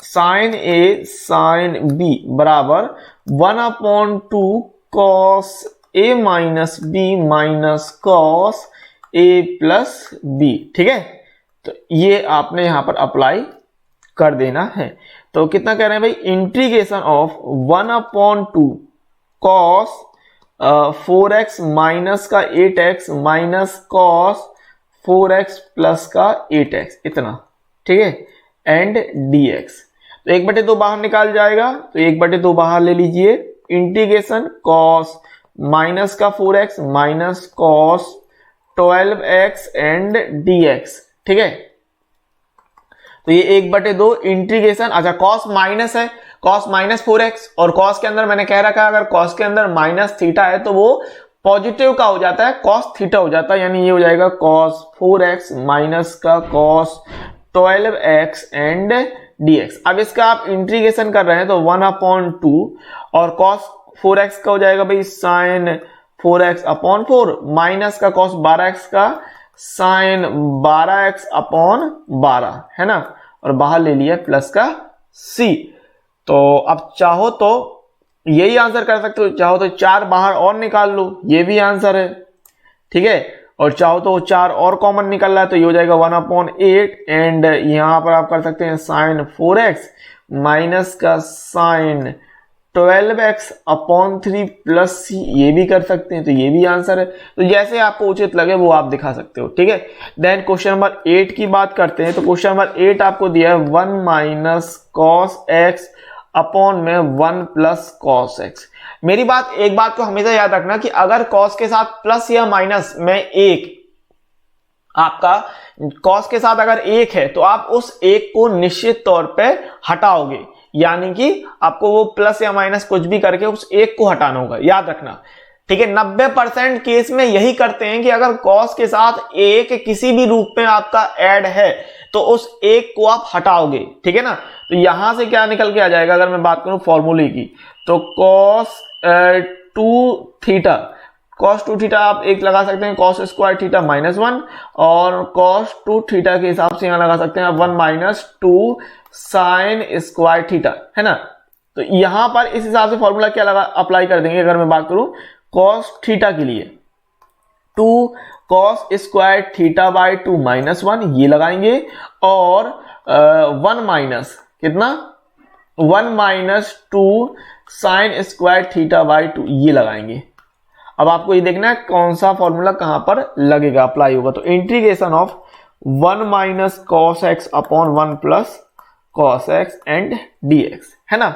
साइन ए साइन बी बराबर 1/2 cos A minus B minus cos A plus B. ठीक है, तो ये आपने यहां पर अप्लाई कर देना है। तो कितना कह रहे हैं भाई, integration of 1/2 cos 4x minus का 8x minus cos 4x plus का 8x इतना। ठीक है, एंड dx। तो 1/2 बाहर निकाल जाएगा, तो 1/2 बाहर ले लीजिए। इंटीग्रेशन कॉस माइनस का 4x minus cos 12x and dx। ठीक है, तो ये 1/2 इंटीग्रेशन, अच्छा कॉस माइनस है, कॉस माइनस 4x, और कॉस के अंदर मैंने कह रखा है अगर कॉस के अंदर माइनस थीटा है तो वो पॉजिटिव का हो जाता है, कॉस थीटा हो जाता है, यानी ये हो जाएगा कॉस 4x माइनस का कॉस 12x एंड dx। अब इसका आप इंटीग्रेशन कर रहे हैं तो 1/2 और कॉस 4x का हो जाएगा भाई साइन 4x/4 माइनस का कॉस 12x का साइन 12x/12 है ना, और बाहर ले लिया प्लस का c। तो अब चाहो तो यही आंसर कर सकते हो, चाहो तो 4 बाहर और निकाल लो, ये भी आंसर है। ठीक है, और चाहो तो 4 और कॉमन निकल रहा है तो ये हो जाएगा 1/8 एंड यहां पर आप कर सकते हैं साइन 4x माइनस का साइन 12x/3 प्लस c, ये भी कर सकते हैं, तो ये भी आंसर है। तो जैसे आपको उचित लगे वो आप दिखा सकते हो। ठीक है, देन क्वेश्चन नंबर 8 की बात करते हैं। तो क्वेश्चन नंबर 8 आपको दिया है 1 माइनस कॉस x अपॉन में 1 प्लस कॉस x। मेरी बात, एक बात को हमेशा याद रखना कि अगर कॉस के साथ प्लस या माइनस में एक, आपका कॉस के साथ अगर एक है तो आप उस एक को निश्चित तौर पे हटाओगे, यानी कि आपको वो प्लस या माइनस कुछ भी करके उस एक को हटाना होगा, याद रखना। ठीक है, 90% केस में यही करते हैं कि अगर कॉस के साथ एक किसी भी रूप में आपका ऐड है तो उस एक को आप हटाओगे। ठीक है ना, तो यहां से क्या निकल के आ जाएगा, अगर मैं बात करूं फॉर्मूले की, तो कॉस 2 थीटा, कॉस 2 थीटा आप एक लगा सकते हैं कॉस स्क्वायर थीटा -1, और कॉस 2 थीटा के हिसाब से यहां लगा सकते हैं आप 1 माइनस 2 साइन स्क्वायर थीटा, है ना। तो यहां पर इस हिसाब से फॉर्मूला क्या लगा अप्लाई कर देंगे, अगर मैं बात करूं कॉस थीटा के लिए 2 कॉस स्क्वायर थीटा बाई 2 -1 ये लगाएंगे, और 1 माइनस कितना 1 minus 2 sine square theta by 2 ये लगाएंगे। अब आपको ये देखना है कौन सा फॉर्मूला कहां पर लगेगा, अप्लाई होगा। तो integration of 1 minus cos X upon 1 plus cos x and dx, है ना।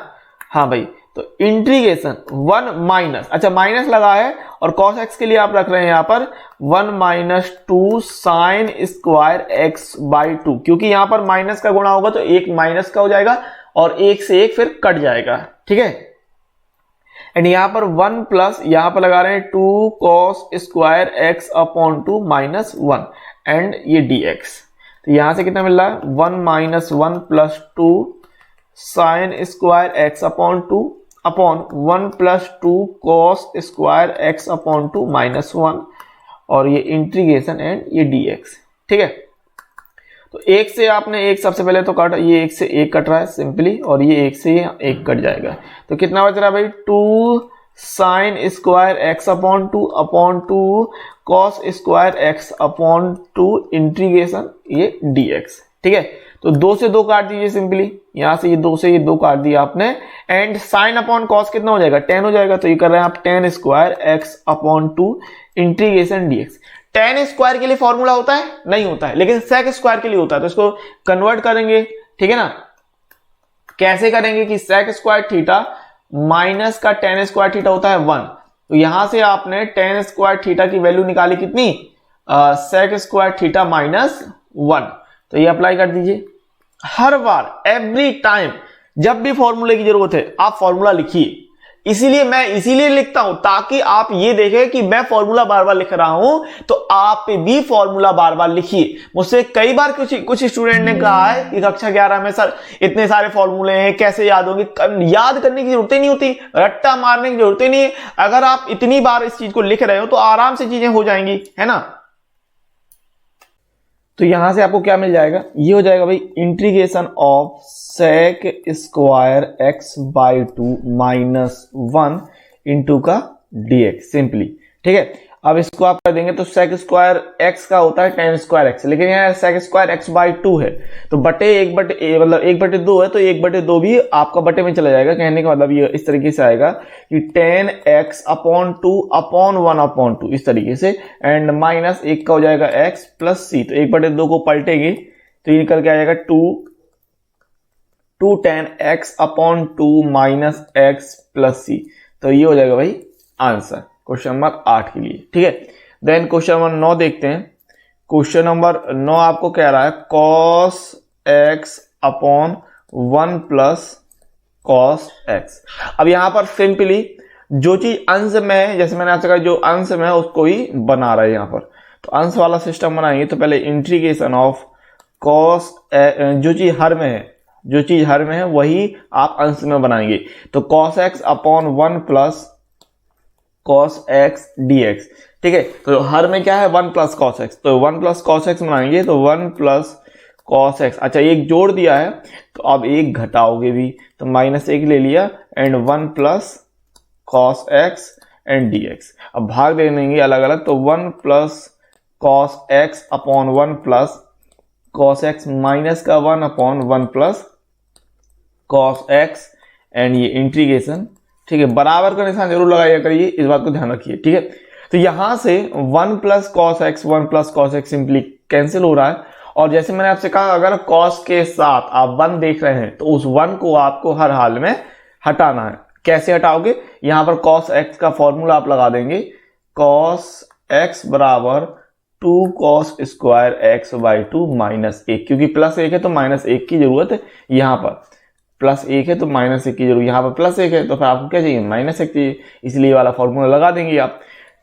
हाँ भाई, तो इंटीग्रेशन 1 माइनस, अच्छा माइनस लगा है और कॉस एक्स के लिए आप रख रहे हैं यहां पर 1 minus 2 sign square X by 2, क्योंकि यहां पर माइनस का गुणा होगा तो एक माइनस का हो जाएगा और एक से एक फिर कट जाएगा। ठीक है, एंड यहां पर 1 प्लस यहां पर लगा रहे हैं 2 cos square x upon 2 -1 and ये dx। तो यहां से कितना मिल रहा है 1 minus 1 plus 2 sign square x upon 2 upon 1 plus 2 cos square x upon 2 -1, और ये इंटीग्रेशन एंड ये dx। ठीक है, तो एक से आपने एक सबसे पहले तो काटा, ये एक से एक कट रहा है सिंपली, और ये एक से एक कट जाएगा। तो कितना बच रहा है भाई 2 sign square x upon 2 cos square x upon 2 integration ये dx। ठीक है, तो 2 से 2 काट दीजिए सिंपली, यहां से ये 2 से ये 2 काट दिया आपने, एंड साइन अपॉन कॉस कितना हो जाएगा 10 हो जाएगा। तो ये कर रहे हैं आप 10 square x upon 2 integration dx। 10 square के लिए फॉर्मूला होता है नहीं होता है, लेकिन सेक स्क्वायर के लिए होता है, तो इसको कन्वर्ट करेंगे। ठीक है ना, कैसे करेंगे कि सेक स्क्वायर थीटा माइनस का 10 स्क्वायर थीटा होता है 1, तो यहां से आपने 10 स्क्वायर थीटा की वैल्यू निकाली कितनी, सेक स्क्वायर थीटा -1। तो ये अप्लाई कर दीजिए। हर बार एवरी टाइम जब भी फॉर्मूले की जरूरत है आप फॉर्मूला लिखिए, इसीलिए लिखता हूं ताकि आप ये देखें कि मैं फॉर्मूला बार बार लिख रहा हूं, तो आप भी फॉर्मूला बार बार लिखिए। मुझसे कई बार कुछ स्टूडेंट ने कहा है कि कक्षा 11 में सर इतने सारे फॉर्मूले हैं, कैसे याद होंगे? याद करने की जरूरत ही नहीं होती, रट्टा मारने की जरूरत ही नहीं है। अगर आप इतनी बार इस चीज को लिख रहे हो तो आराम से चीजें हो जाएंगी, है ना। तो यहां से आपको क्या मिल जाएगा, ये हो जाएगा भाई integration of sec square X by two minus 1 into का dx सिंपली, ठीक है। अब इसको आप कर देंगे तो सेक स्क्वायर एक्स का होता है टेन स्क्वायर एक्स, लेकिन यहाँ sec square X by two है, तो बटे एक बटे मतलब 1/2 है, तो 1/2 भी आपका बटे में चला जाएगा। कहने का मतलब ये इस तरीके से आएगा कि 10x अपॉन 2 अपॉन 1 अपॉन 2 इस तरीके से, एंड माइनस 1 का हो जाएगा x प्लस c, तो 1/2 को पलटेंगे तो ये निकल के आ जाएगा 2 10x upon 2 minus x plus c, तो ये हो जाएगा भाई आंसर क्वेश्चन नंबर 8 के लिए, ठीक है। देन क्वेश्चन नंबर 9 देखते हैं। क्वेश्चन नंबर 9 आपको कह रहा है cos x upon 1 plus cos x। अब यहां पर सिंपली जो चीज अंश में है, जैसे मैंने आपसे कहा जो अंश में है उसको ही बना रहा है यहां पर, तो अंश वाला सिस्टम बनाएंगे तो पहले इंटीग्रेशन ऑफ cos, जो चीज हर में है वही आप अंश में बनाएंगे, तो cos x upon 1 plus cos x dx, ठीक है। तो हर में क्या है 1 प्लस cos x, तो 1 प्लस cos x बनाएंगे तो 1 प्लस cos x, अच्छा एक जोड़ दिया है तो अब एक घटाओगे भी, तो -1 ले लिया and 1 plus cos x and dx। अब भाग दे देंगे अलग अलग, तो 1 plus cos x upon 1 plus cos x minus का 1 upon 1 plus cos x and ये इंटीग्रेशन, ठीक है। बराबर का निशान जरूर लगाया करिए, इस बात को ध्यान रखिए, ठीक है। तो यहां से 1 plus cos x 1 plus cos x simply cancel हो रहा है, और जैसे मैंने आपसे कहा अगर cos के साथ आप 1 देख रहे हैं तो उस 1 को आपको हर हाल में हटाना है। कैसे हटाओगे, यहां पर cos x का फॉर्मूला आप लगा देंगे, cos x बराबर 2 cos square x by 2 minus 1, क्योंकि प्लस 1 है तो माइनस 1 की जरूरत है, यहां पर प्लस 1 है तो माइनस 1 की जरूरत, यहाँ पर प्लस 1 है तो फिर आपको क्या चाहिए -1 चाहिए, इसलिए वाला फॉर्मूला लगा देंगे आप।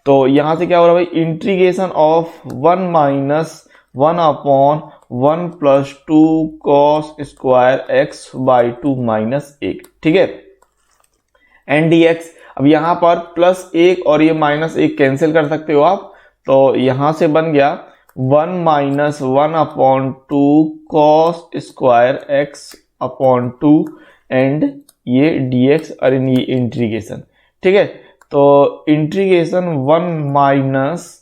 तो यहां से क्या हो रहा है भाई integration of 1 minus 1 upon 1 plus 2 cos square x by 2 minus 1, ठीक है, एंड dx। अब यहां पर प्लस 1 और ये -1 कैंसिल कर सकते हो आप, तो यहां से बन गया 1 minus 1 upon 2 cos square x upon 2 and ये dx और ये इंटीग्रेशन, ठीक है। तो इंटीग्रेशन 1 माइनस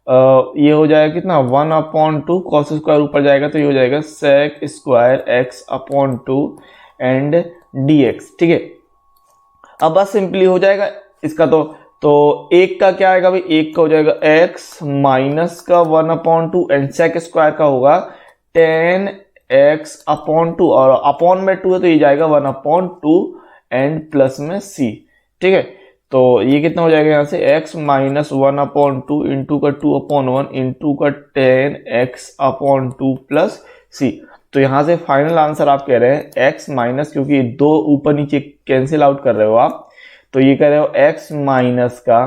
ये हो जाएगा कितना 1 अपॉन 2 cos स्क्वायर ऊपर जाएगा तो ये हो जाएगा sec square x upon 2 and dx, ठीक है। अब बस सिंपली हो जाएगा इसका, तो एक का क्या आएगा भाई, एक का हो जाएगा x माइनस का 1 अपॉन 2 एंड sec स्क्वायर का होगा 10x अपॉन 2, और अपॉन में 2 है तो ये जाएगा 1 अपॉन 2 एंड प्लस में c, ठीक है। तो ये कितना हो जाएगा यहाँ से x माइनस 1 अपॉन 2 इंटू का 2 अपॉन 1 इंटू का 10x अपॉन 2 प्लस c। तो यहाँ से फाइनल आंसर आप कह रहे हैं x माइनस, क्योंकि दो ऊपर नीचे कैंसिल आउट कर रहे हो आप, तो ये कह रहे हो x माइनस का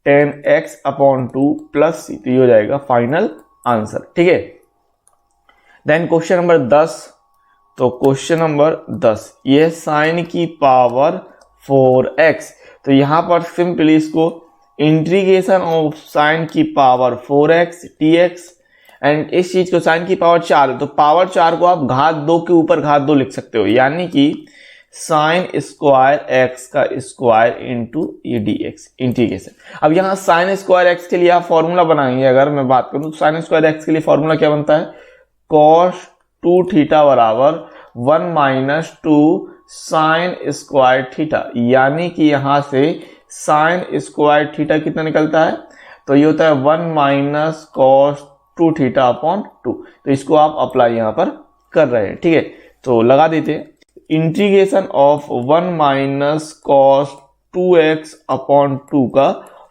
10x अपॉन 2 प्लस c, तो ये हो जाएगा फाइनल आंसर, ठीक है। देन क्वेश्चन नंबर 10, तो क्वेश्चन नंबर 10 ये साइन की पावर 4x, तो यहां पर सिंपली इसको इंटीग्रेशन ऑफ साइन की पावर 4x dx, एंड इस चीज को साइन की पावर 4 है तो पावर 4 को आप घात 2 के ऊपर घात 2 लिख सकते हो, यानी कि साइन स्क्वायर x का स्क्वायर इंटू ये dx इंटीग्रेशन। अब यहाँ साइन स्क्वायर x के लिए आप फॉर्मूला बनाएंगे, अगर मैं बात करूं तो साइन स्क्वायर x के लिए फॉर्मूला क्या बनता है, cos 2 थीटा बराबर 1 माइनस 2 साइन स्क्वायर थीटा, यानी कि यहां से साइन स्क्वायर थीटा कितना निकलता है, तो ये होता है 1 माइनस cos 2 थीटा अपॉन 2, तो इसको आप अप्लाई यहां पर कर रहे हैं, ठीक है। तो लगा देते हैं integration of 1 minus cos 2x upon 2 का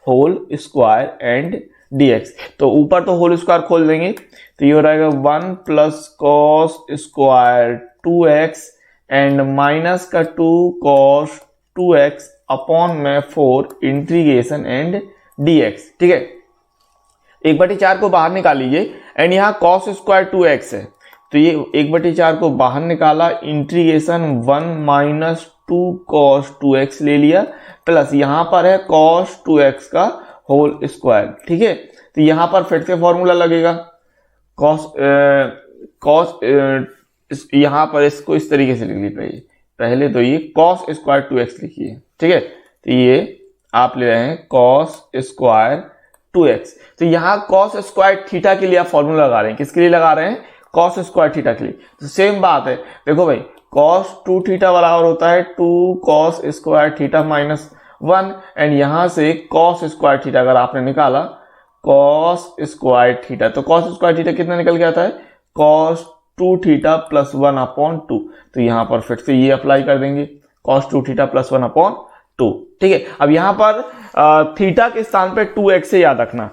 होल स्क्वायर एंड dx, तो ऊपर तो होल स्क्वायर खोल देंगे तो ये हो रहेगा 1 plus cos square 2x and minus का 2 cos 2x अपॉन में 4 इंटीग्रेशन एंड dx। ठीक है, 1/4 को बाहर निकाल लीजिए एंड यहाँ cos स्क्वायर 2x है, तो ये 1/4 को बाहर निकाला, इंटीग्रेशन 1 माइनस 2 cos 2x ले लिया, प्लस यहाँ पर है cos 2x का होल स्क्वायर। ठीक है, तो यहाँ पर फिर से फॉर्मूला लगेगा यहाँ पर इसको इस तरीके से लिख लीजिए, पहले तो ये cos स्क्वायर 2x लिखिए। ठीक है, तो ये आप ले रहे हैं cos स्क्वायर 2x, तो यहाँ cos स्क्वायर थीटा के लिए आप फॉर्मूला लगा रहे हैं, किसके लिए लगा रहे हैं? cos स्क्वायर थीटा के लिए। तो सेम बात है, देखो भाई cos 2 थीटा बराबर होता है 2 cos square theta minus 1, and यहां से cos स्क्वायर थीटा अगर आपने निकाला cos स्क्वायर थीटा, तो cos स्क्वायर थीटा कितना निकल के आता है? cos 2 theta plus 1 upon 2। तो यहां पर फिर से ये अप्लाई कर देंगे cos 2 थीटा प्लस 1 अपॉन 2। ठीक है, अब यहां पर थीटा के स्थान पे 2x से याद रखना,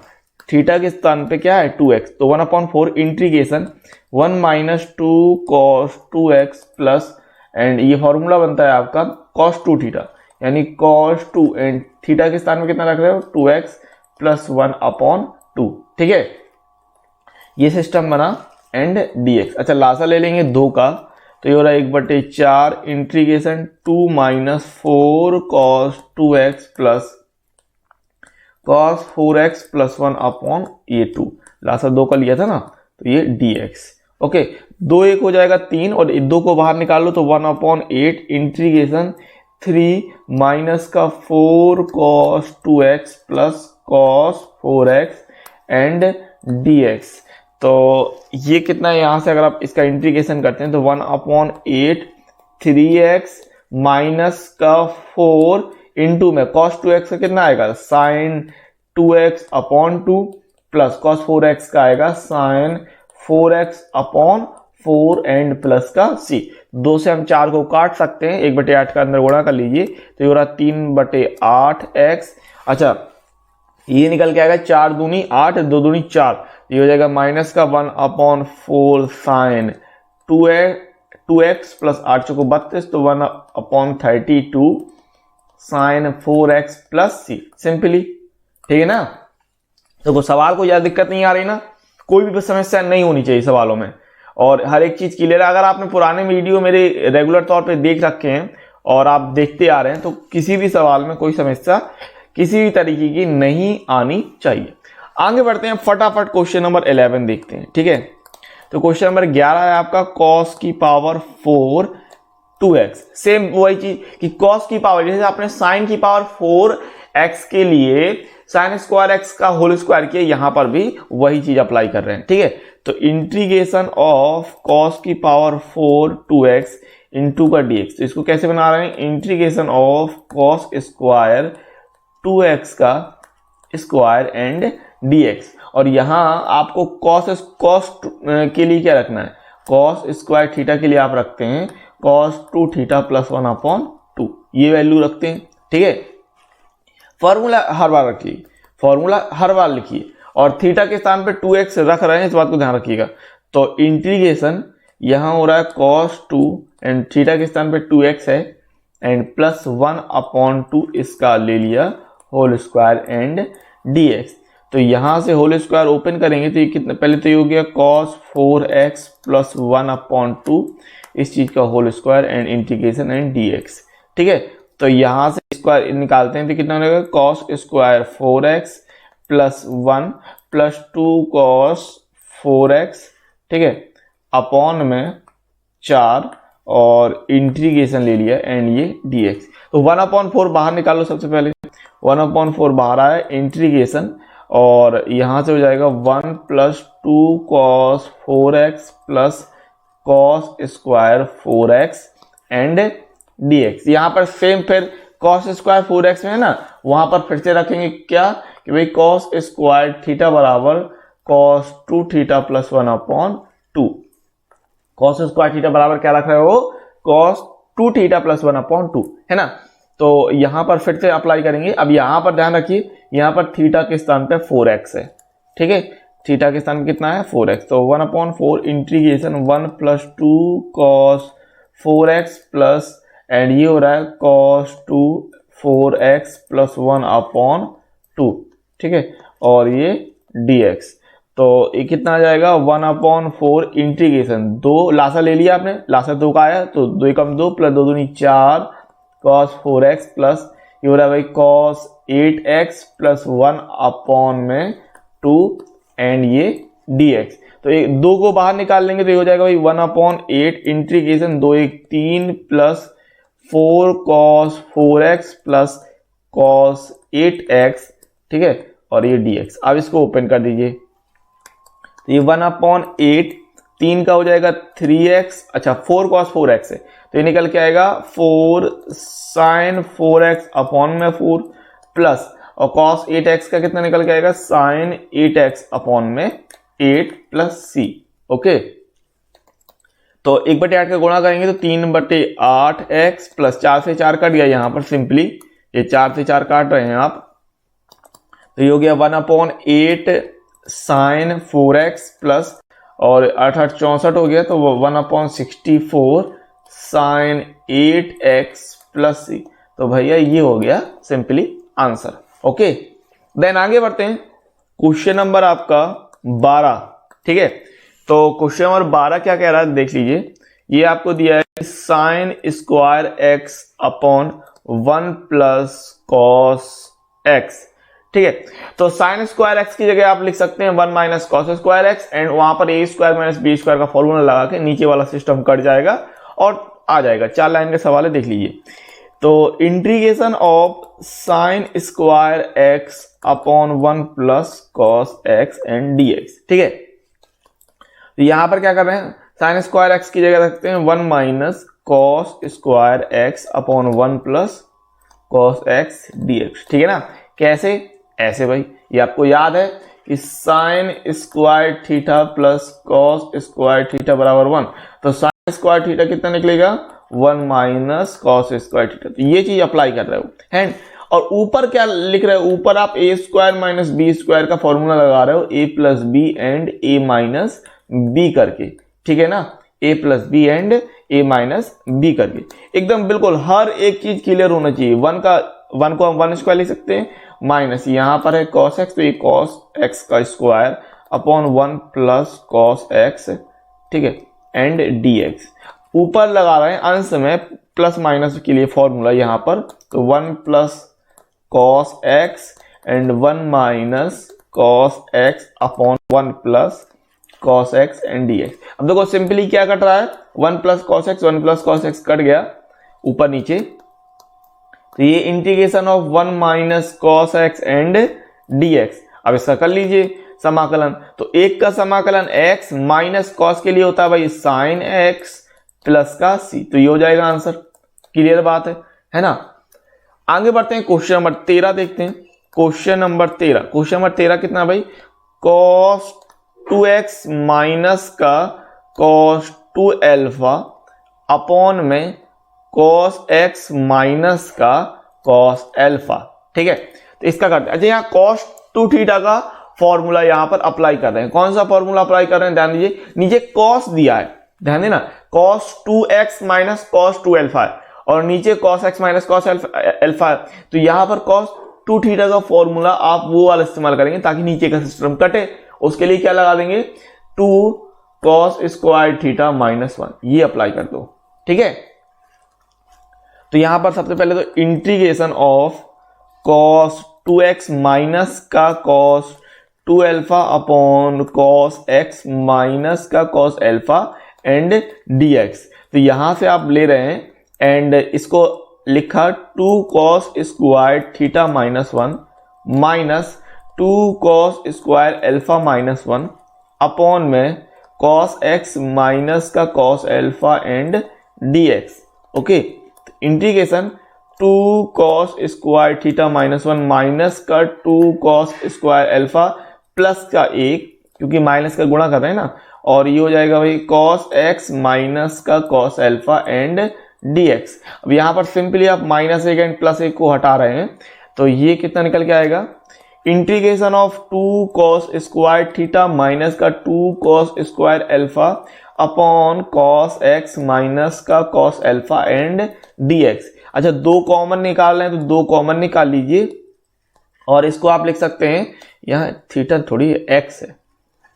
थीटा के स्थान पे क्या है? 2x, तो 1/4 integration 1 minus 2 cos 2x plus, and ये फॉर्मूला बनता है आपका cos 2 थीटा, यानी cos 2 एंड थीटा के स्थान में कितना रख रहे हो? 2x plus 1/2। ठीक है, ये सिस्टम बना एंड dx। अच्छा, लासा ले लेंगे 2 का, तो ये हो रहा है 1/4 integration 2 minus 4 cos 2x plus cos 4x plus 1 upon ये 2, लासा 2 का लिया था ना, तो ये dx। ओके, 2 1 हो जाएगा 3, और 2 को बाहर निकाल लो तो 1/8 इंटीग्रेशन 3 माइनस का 4 cos 2x plus cos 4x and dx। तो ये कितना है? यहां से अगर आप इसका इंटीग्रेशन करते हैं तो 1/8 3x माइनस का 4 इंटू में cos 2x का कितना आएगा? sin 2x upon 2 plus cos 4x का आएगा sin 4x upon 4 and plus का c। 2 से हम 4 को काट सकते हैं, 1/8 का अंदर गुणा कर लीजिए, तो ये हो रहा 3/8x। अच्छा, ये निकल के आएगा 4 दूनी 8, 2 दूनी 4, ये हो जाएगा माइनस का 1/4 sin 2x प्लस 8 चौको 32, तो 1/32 sin 4x plus c, simply. ठीक है ना, तो सवाल को ज्यादा दिक्कत नहीं आ रही ना, कोई भी समस्या नहीं होनी चाहिए सवालों में, और हर एक चीज क्लियर है। अगर आपने पुराने वीडियो मेरे रेगुलर तौर पे देख रखे हैं और आप देखते आ रहे हैं, तो किसी भी सवाल में कोई समस्या किसी भी तरीके की नहीं आनी चाहिए। आगे बढ़ते हैं, फटाफट क्वेश्चन नंबर 11 देखते हैं। ठीक है, तो क्वेश्चन नंबर 11 है आपका cos की पावर 4 2x। सेम वही चीज कि cos की पावर, जैसे आपने sin की पावर 4x के लिए sin स्क्वायर x का होल स्क्वायर किया, यहां पर भी वही चीज अप्लाई कर रहे हैं। ठीक है, तो इंटीग्रेशन ऑफ cos की पावर 4 2x इंटू का dx, तो इसको कैसे बना रहे हैं? Integration of cos square 2x का स्क्वायर एंड dx, और यहां आपको cos के लिए क्या रखना है? cos स्क्वायर थीटा के लिए आप रखते हैं cos 2 थीटा प्लस 1/2, ये वैल्यू रखते हैं। ठीक है, फॉर्मूला हर बार रखिए, फॉर्मूला हर बार लिखिए, और थीटा के स्थान पे 2x रख रहे हैं, इस बात को ध्यान रखिएगा। तो इंटीग्रेशन यहां हो रहा है cos 2 एंड थीटा के स्थान पे 2x है, एंड प्लस 1/2 इसका ले लिया होल स्क्वायर एंड dx। तो यहां से होल स्क्वायर ओपन करेंगे तो ये कितना? पहले तो ये हो गया cos 4x प्लस 1/2 इस चीज का whole square and integration and dx। ठीक है, तो यहां से स्क्वायर निकालते हैं तो कितना हो जाएगा? cos square 4x plus 1 plus 2 cos 4x, ठीक है, अपॉन में 4 और इंटीग्रेशन ले लिया एंड ये dx। तो 1/4 बाहर निकालो, सबसे पहले 1/4 बाहर आया, इंटीग्रेशन, और यहां से हो जाएगा 1 plus 2 cos 4x plus cos square 4x and dx। यहां पर सेम फिर cos स्क्वायर 4x में है ना, वहां पर फिर से रखेंगे क्या कि भाई cos स्क्वायर थीटा बराबर cos 2 theta plus 1/2। cos square theta बराबर क्या रख रहे हो? cos 2 थीटा प्लस 1/2, है ना। तो यहां पर फिर से अप्लाई करेंगे। अब यहां पर ध्यान रखिए, यहां पर थीटा के स्थान पे 4x है। ठीक है, थीटा के स्थान पे कितना है? 4x। तो 1/4 integration 1 plus 2 cos 4x plus and ये हो रहा है cos 2 4x प्लस 1/2, ठीक है, और ये dx। तो ये कितना आ जाएगा 1/4 इंटीग्रेशन, 2 लासा ले लिया आपने, लासा 2 का आया तो 2 कम 2 प्लस 2 दूनी 4 cos 4x प्लस ये हो रहा है भाई cos 8x प्लस 1/2 एंड ये dx। तो ये 2 को बाहर निकाल लेंगे तो ये हो जाएगा भाई 1/8 integration 2 1 3 plus 4 cos 4x plus cos 8x, ठीक है, और ये dx। अब इसको ओपन कर दीजिए तो ये 1/8 3 का हो जाएगा 3x, अच्छा 4 cos 4x है तो ये निकल के आएगा 4 sin 4x अपॉन में 4 प्लस और cos 8x का कितना निकल के आएगा sin 8x अपॉन में 8 प्लस c। ओके, तो 1/8 का गुणा करेंगे तो 3/8x प्लस 4 से 4 कट गया यहाँ पर सिंपली, ये 4 से 4 काट रहे हैं आप, तो ये हो गया 1/8 sin 4x प्लस और 8 8 64 हो गया तो 1/64 sin 8x प्लस c। तो भैया ये हो गया सिंपली आंसर। ओके, देन आगे बढ़ते हैं, क्वेश्चन नंबर आपका 12, ठीक है। तो क्वेश्चन नंबर 12 क्या कह रहा है देख लीजिए, ये आपको दिया है sin square x upon 1 plus cos x, ठीक है। तो sin स्क्वायर x की जगह आप लिख सकते हैं 1 minus cos square x and वहां पर a square minus b square का फॉर्मूला लगा के नीचे वाला सिस्टम कट जाएगा और आ जाएगा। 4 लाइन के सवाल है, देख लीजिए। तो integration of sin square x upon 1 plus cos x and dx, ठीक है। तो यहां पर क्या कर रहे हैं, sin स्क्वायर x की जगह रखते हैं 1 minus cos square x upon 1 plus cos x dx, ठीक है ना। कैसे, ऐसे भाई, ये आपको याद है कि sin square theta plus cos square theta बराबर 1, तो sin स्क्वायर थीटा कितना निकलेगा 1 माइनस cos स्क्वायर थीटा। तो ये चीज अप्लाई कर रहे हो हैंड, और ऊपर क्या लिख रहे हो, ऊपर आप a square minus B square का फॉर्मूला लगा रहे हो, a plus B and a minus B करके, ठीक है ना, a plus B and a minus B करके, एकदम बिल्कुल हर एक चीज क्लियर होना चाहिए। 1 को हम 1 स्क्वायर लिख सकते हैं, माइनस यहां पर है cos x तो ये cos x का square upon 1 plus cos x, ठीक है, एंड dx। ऊपर लगा रहे हैं अंश में प्लस माइनस के लिए फॉर्मूला यहां पर, तो 1 plus cos x and 1 minus cos x upon 1 plus cos x and dx। अब देखो सिंपली क्या कट रहा है, 1 plus cos x 1 plus cos x cut गया ऊपर नीचे, तो ये integration of 1 minus cos x and dx। अब इसका कर लीजिए समाकलन, तो एक का समाकलन x माइनस cos के लिए होता है भाई sin x प्लस का c, तो ये हो जाएगा आंसर। क्लियर बात है ना। आगे बढ़ते हैं, क्वेश्चन नंबर 13 देखते हैं। क्वेश्चन नंबर 13 कितना भाई, cos 2x माइनस का cos 2 अल्फा अपॉन में cos x माइनस का cos अल्फा, ठीक है। तो इसका करते हैं, अच्छा यहाँ cos 2 थीटा का फॉर्मूला यहां पर अप्लाई कर रहे हैं। कौन सा फॉर्मूला अप्लाई कर रहे हैं, ध्यान दीजिए, नीचे cos दिया है, ध्यान देना, cos 2x minus cos 2 alpha है और नीचे cos x minus cos alpha है, तो यहां पर cos 2 थीटा का फॉर्मूला आप वो वाला इस्तेमाल करेंगे ताकि नीचे का सिस्टम कटे। उसके लिए क्या लगा देंगे, 2 cos स्क्वायर थीटा माइनस 1, ये अप्लाई कर दो, ठीक है। तो यहां पर सबसे पहले तो integration of cos 2x minus का cos 2 alpha upon cos x minus का cos अल्फा एंड dx। तो यहां से आप ले रहे हैं एंड इसको लिखा 2 cos square theta minus 1 minus 2 cos square alpha minus 1 upon में cos x माइनस का cos alpha and dx। Okay, integration 2 cos square theta minus 1 minus का 2 cos स्क्वायर अल्फा प्लस का 1, क्योंकि माइनस का गुणा कर रहे हैं ना, और ये हो जाएगा भाई cos x माइनस का cos अल्फा एंड dx। अब यहां पर सिंपली आप माइनस 1 एंड प्लस 1 को हटा रहे हैं, तो ये कितना निकल के आएगा, integration of 2 cos square theta minus का 2 cos square alpha upon cos x minus का cos alpha and D x. अच्छा, दो कॉमन निकाल रहे हैं तो दो कॉमन निकाल लीजिए और इसको आप लिख सकते हैं, यहाँ थीटा थोड़ी एक्स है,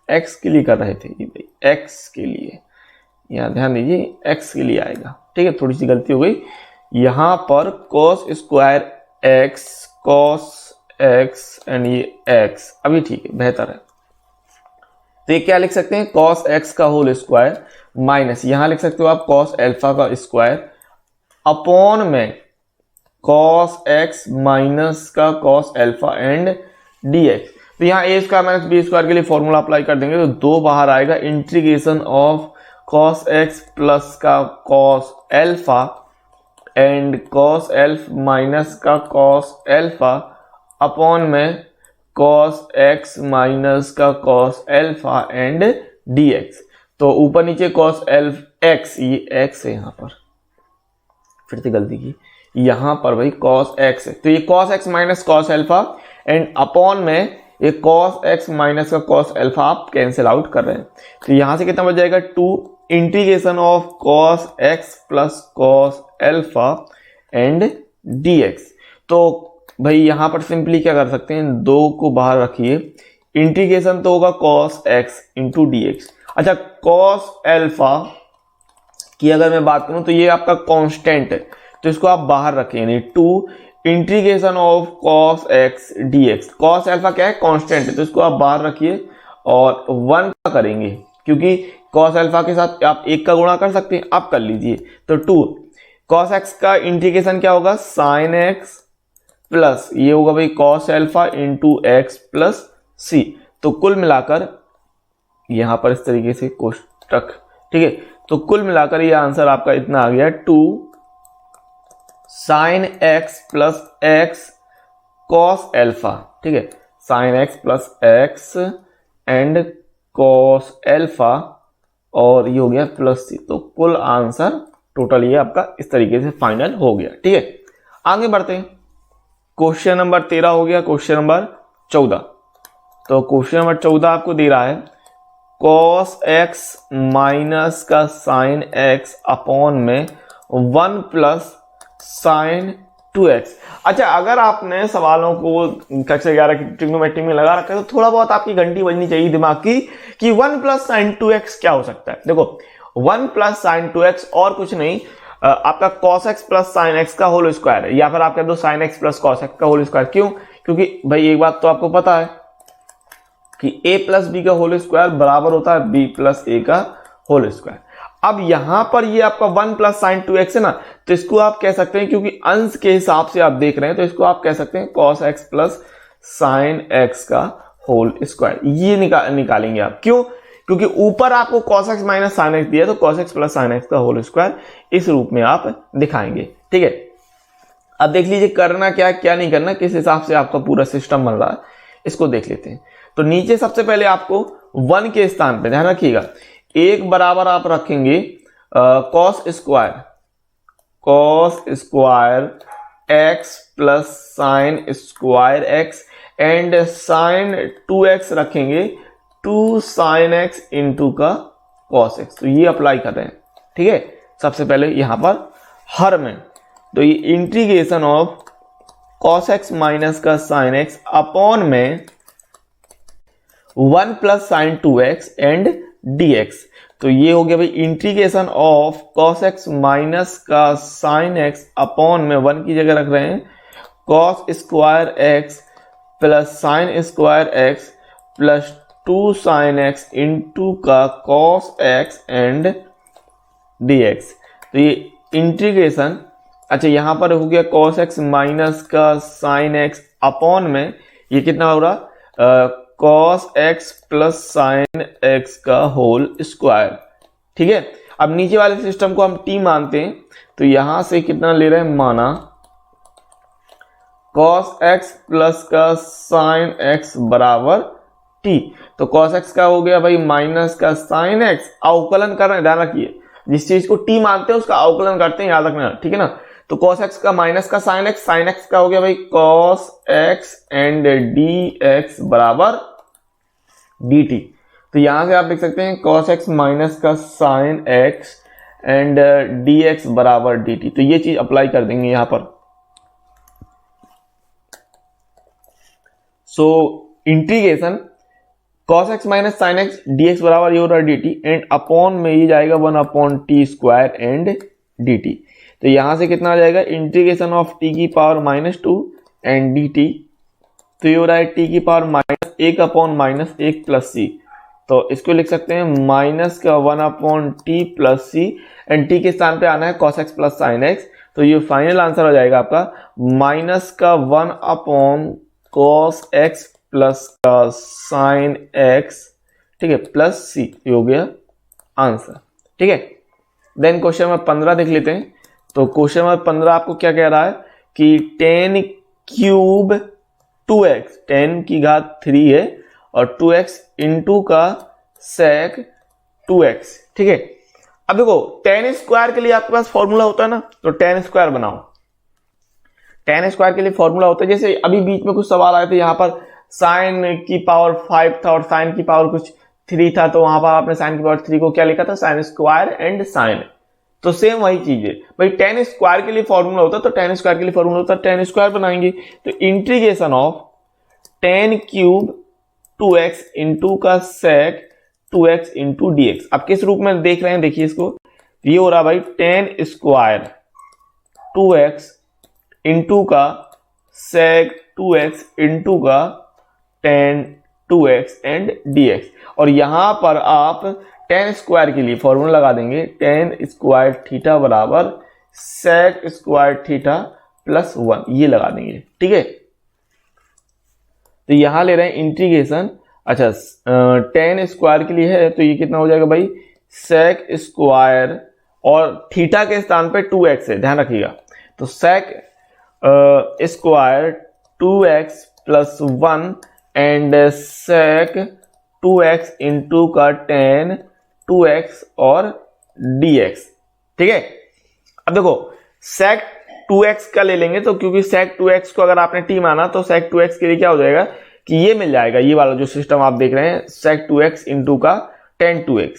एक्स के लिए कर रहे थे ये भाई, एक्स के लिए, यहाँ ध्यान दीजिए एक्स के लिए आएगा। ठीक है, थोड़ी सी गलती हो गई, यहाँ पर cos square X, cos x and ये एक्स, अभी ठीक है, बेहतर है। तो ये क्या लिख सकते हैं, कॉस एक्स का होल स्क्वायर माइनस, यहां लिख सकते हो आप कॉस अल्फा का स्क्वायर अपॉन में कॉस एक्स माइनस का cos alpha and D x. तो यहाँ ए स्क्वायर माइनस बी स्क्वायर के लिए फॉर्मूला अप्लाई कर देंगे तो दो बाहर आएगा, integration of cos x plus का cos alpha and cos alpha minus का कॉस अल्फा अपॉन में कॉस एक्स माइनस का cos alpha and D x. तो ऊपर नीचे कॉस एक्स, ये एक्स है, यहां पर फिर से गलती की, यहां पर भाई कॉस एक्स है, तो ये cos x minus cos alpha and upon में ये कॉस एक्स माइनस का कॉस अल्फा आप कैंसिल आउट कर रहे हैं। तो यहां से कितना बच जाएगा, 2 integration of cos x plus cos alpha and D x. तो भाई यहां पर सिंपली क्या कर सकते हैं, दो को बाहर रखिए, इंटीग्रेशन तो होगा cos x into D x. अच्छा, कॉस अल्फा की अगर मैं बात करूं तो ये आपका कांस्टेंट है, तो इसको आप बाहर रखें, यानी 2 integration of cos x D x. Cos alpha क्या है, कांस्टेंट है, तो इसको आप बाहर रखिए और 1 का करेंगे, क्योंकि कॉस अल्फा के साथ आप 1 का गुणा कर सकते हैं, आप कर लीजिए। तो 2 कॉस एक्स का इंटीग्रेशन क्या होगा, साइन एक्स प्लस ये होगा भाई cos alpha into x plus C. तो कुल मिलाकर यहां पर इस तरीके से कोष्टक, ठीक है, तो कुल मिलाकर ये आंसर आपका इतना आ गया, 2 sine x plus x cos alpha. ठीक है, sine x plus x and cos alpha और ये हो गया प्लस सी। तो कुल आंसर टोटल ये आपका इस तरीके से फाइनल हो गया। ठीक है, आगे बढ़ते हैं, क्वेश्चन नंबर 13 हो गया, क्वेश्चन नंबर 14। तो क्वेश्चन नंबर 14 आपको दे रहा है कॉस एक्स माइनस का साइन एक्स अपॉन में 1 प्लस साइन 2x। अच्छा, अगर आपने सवालों को कक्षा 11 की ट्रिग्नोमेट्री में लगा रखा है तो थोड़ा बहुत आपकी घंटी बजनी चाहिए दिमाग की कि 1 प्लस साइन 2x क्या हो सकता है। देखो 1 प्लस साइन 2x और कुछ नहीं, आपका cos x plus sine x का होल स्क्वायर है, या फिर आप कह दो sine x plus cos x का होल स्क्वायर। क्यों, क्योंकि भाई एक बात तो आपको पता है कि a प्लस बी का होल स्क्वायर बराबर होता है b प्लस ए का होल स्क्वायर। अब यहां पर ये आपका 1 प्लस साइन 2x है ना, तो इसको आप कह सकते हैं, क्योंकि अंश के हिसाब से आप देख रहे हैं, तो इसको आप कह सकते हैं cos x plus sine x का होल स्क्वायर। ये निकालेंगे आप, क्यों, क्योंकि ऊपर आपको cos x minus sine x दिया, तो cos x plus sine x का होल स्क्वायर इस रूप में आप दिखाएंगे। ठीक है, अब देख लीजिए करना क्या क्या नहीं करना, किस हिसाब से आपका पूरा सिस्टम बन रहा है, इसको देख लेते हैं। तो नीचे सबसे पहले आपको 1 के स्थान पे ध्यान रखिएगा, एक बराबर आप रखेंगे cos square x plus sine square x and sine 2x रखेंगे 2 साइन एक्स इंटू का कॉस एक्स। तो ये अप्लाई कर रहे हैं। ठीक है, सबसे पहले यहां पर हर में, तो ये integration of cos x minus का साइन एक्स अपॉन में 1 plus sign 2x and dx। तो ये हो गया भाई integration of cos x minus का साइन x अपॉन में 1 की जगह रख रहे हैं cos square x plus sine square x plus 2 sine x into का cos x एंड dx। तो ये इंटीग्रेशन, अच्छा यहां पर हो गया cos x माइनस का साइन x अपॉन में ये कितना हो रहा, cos x plus sign x का होल स्क्वायर। ठीक है, अब नीचे वाले सिस्टम को हम t मानते हैं, तो यहां से कितना ले रहे हैं, माना cos x प्लस का साइन x बराबर t। तो cos x का हो गया भाई माइनस का साइन x, अवकलन कर रहे हैं, ध्यान रखिए जिस चीज को t मानते हैं उसका अवकलन करते हैं, याद रखना। ठीक है ना, तो cos x का माइनस का साइन x का हो गया भाई cos x एंड dx बराबर dt। तो यहां से आप देख सकते हैं cos x माइनस का sin x एंड dx बराबर dt। तो ये चीज अप्लाई कर देंगे यहां पर। So integration cos x minus sine x dx बराबर ये हो रहा है dt एंड अपॉन में ये जाएगा 1/t² एंड dt। तो यहां से कितना आ जाएगा इंटीग्रेशन ऑफ t की पावर -2 एंड dt। तो ये हो रहा है t की पावर -1/-1 प्लस c। तो इसको लिख सकते हैं माइनस का 1/t plus c and t के स्थान पे आना है cos x plus sign x। तो ये फाइनल आंसर हो जाएगा आपका माइनस का 1/cos x प्लस का साइन x, ठीक है, प्लस c। ये हो गया आंसर, ठीक है। देन क्वेश्चन नंबर 15 देख लेते हैं। तो क्वेश्चन नंबर 15 आपको क्या कह रहा है कि 10 क्यूब 2x 10 की घात 3 है और 2x इंटू का sec 2x, ठीक है। अब देखो 10 स्क्वायर के लिए आपके पास फॉर्मूला होता है ना, तो 10 स्क्वायर बनाओ। 10 स्क्वायर के लिए फॉर्मूला होता है, जैसे अभी बीच में कुछ सवाल आए थे, यहाँ पर साइन की पावर 5 था और साइन की पावर कुछ 3 था, तो वहां पर आपने साइन की पावर 3 को क्या लिखा था, साइन स्क्वायर एंड साइन। तो सेम वही चीज है भाई, 10 स्क्वायर के लिए फॉर्मूला होता है, तो 10 स्क्वायर के लिए फॉर्मूला होता है 10 स्क्वायर बनाएंगे। तो integration of 10 cube 2x into का sec 2x इंटू dx। अब किस रूप में देख रहे हैं, देखिए इसको, ये हो रहा भाई 10 स्क्वायर 2x इंटू का sec 2x इंटू का 10 2x एंड dx। और यहां पर आप 10 स्क्वायर के लिए फॉर्मूला लगा देंगे 10 स्क्वायर थीटा बराबर sec स्क्वायर थीटा प्लस 1, ये लगा देंगे, ठीक है। तो यहां ले रहे हैं इंटीग्रेशन, अच्छा 10 स्क्वायर के लिए है, तो ये कितना हो जाएगा भाई sec स्क्वायर और थीटा के स्थान पे 2x है, ध्यान रखिएगा। तो sec square 2x plus 1 and sec 2x into का 10 2x और dx, ठीक है। अब देखो sec 2x का ले लेंगे, तो क्योंकि sec 2x को अगर आपने t माना तो sec 2x के लिए क्या हो जाएगा कि ये मिल जाएगा, ये वाला जो सिस्टम आप देख रहे हैं sec 2x इंटू का 10 2x,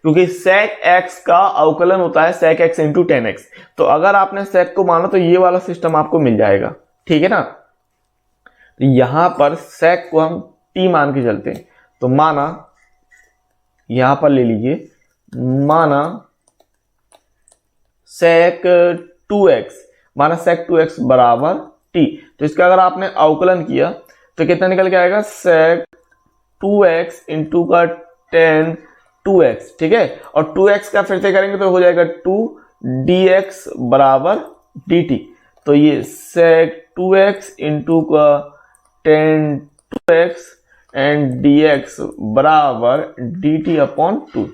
क्योंकि sec x का अवकलन होता है sec x इंटू 10x। तो अगर आपने sec को माना तो ये वाला सिस्टम आपको मिल जाएगा, ठीक है ना। तो यहां पर sec को हम t मान के चलते हैं, तो माना यहां पर ले लीजिए, माना sec 2x, माना sec 2x बराबर t। तो इसका अगर आपने अवकलन किया तो कितना निकल के आएगा sec 2x इंटू का 10 2x, ठीक है। और 2x का फिर से करेंगे तो हो जाएगा 2 dx बराबर dt। तो ये sec 2x इंटू का 10 2x एंड dx बराबर dt अपॉन 2,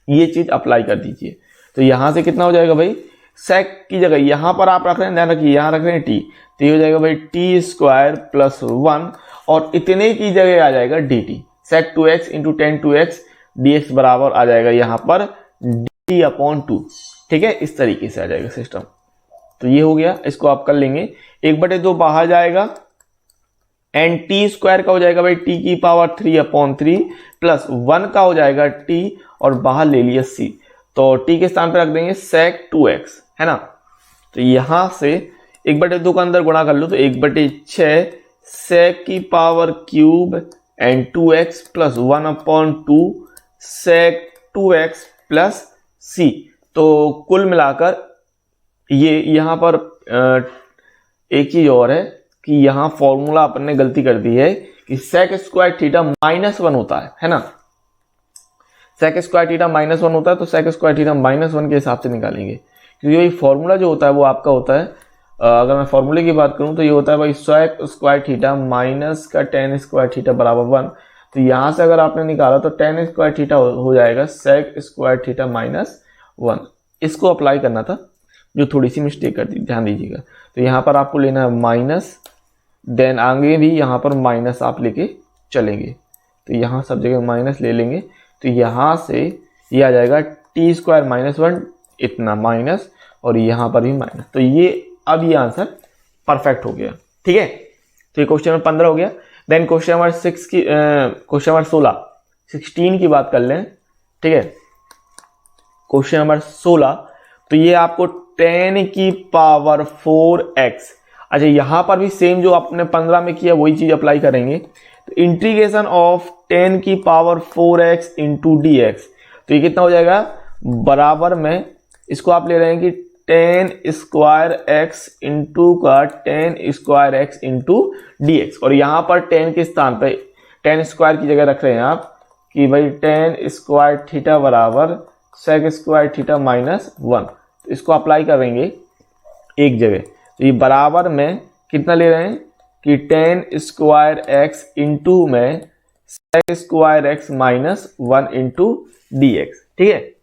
ये चीज अप्लाई कर दीजिए। तो यहां से कितना हो जाएगा भाई, sec की जगह यहां पर आप रख रहे हैं, ध्यान रखिए यहां रख रहे हैं t, तो ये हो जाएगा भाई t स्क्वायर प्लस 1 और इतने की जगह आ जाएगा dt, sec 2x into 10 2x dx बराबर आ जाएगा यहां पर dt अपॉन 2, ठीक है। इस तरीके से आ जाएगा सिस्टम। तो ये हो गया, इसको आप कर लेंगे, 1/2 बाहर जाएगा एंड टी स्क्वायर का हो जाएगा भाई t की पावर 3/3 प्लस 1 का हो जाएगा t और बाहर ले लिया c, तो t के स्थान पर रख देंगे sec 2x, है ना। तो यहां से 1/2 का अंदर गुणा कर लो, तो 1/6 sec की power cube and 2x plus 1/2 sec 2x plus c। तो कुल मिलाकर ये यहां पर एक चीज और है कि यहां फॉर्मूला अपन ने गलती कर दी है कि sec स्क्वायर थीटा -1 होता है ना। sec स्क्वायर थीटा -1 होता है, तो sec स्क्वायर थीटा -1 के हिसाब से निकालेंगे, क्योंकि भाई फॉर्मूला जो होता है वो आपका होता है, अगर मैं फॉर्मूले की बात करूं तो ये होता है भाई sec स्क्वायर थीटा माइनस का 10 स्क्वायर थीटा बराबर 1। तो यहां से अगर आपने निकाला तो 10 स्क्वायर थीटा हो जाएगा sec स्क्वायर थीटा -1। इसको अप्लाई करना था, जो थोड़ी सी मिस्टेक कर दी, ध्यान दीजिएगा। तो यहाँ पर आपको लेना है माइनस, देन आगे भी यहाँ पर माइनस आप लेके चलेंगे, तो यहाँ सब जगह माइनस ले लेंगे। तो यहाँ से ये आ जाएगा टी स्क्वायर -1 इतना माइनस और यहाँ पर भी माइनस। तो ये अब ये आंसर परफेक्ट हो गया, ठीक है। तो ये क्वेश्चन नंबर 15 हो गया। देन क्वेश्चन नंबर 16, 16 की बात कर लें, ठीक है, क्वेश्चन नंबर 16, तो ये आपको 10 की पावर 4x, अच्छा यहां पर भी सेम जो आपने 15 में किया वही चीज अप्लाई करेंगे। तो इंटीग्रेशन ऑफ 10 की power 4x into D x, तो ये कितना हो जाएगा, बराबर में इसको आप ले रहे हैं कि 10 स्क्वायर एक्स इंटू का 10 square x into D x, और यहां पर 10 के स्थान पे 10 स्क्वायर की जगह रख रहे हैं आप कि भाई 10 स्क्वायर थीटा बराबर सेक स्क्वायर थीटा माइनस 1, तो इसको अप्लाई करेंगे एक जगह, तो ये बराबर में कितना ले रहे हैं कि 10 स्क्वायर एक्स इंटू में sec square x minus 1 into D x, ठीक है।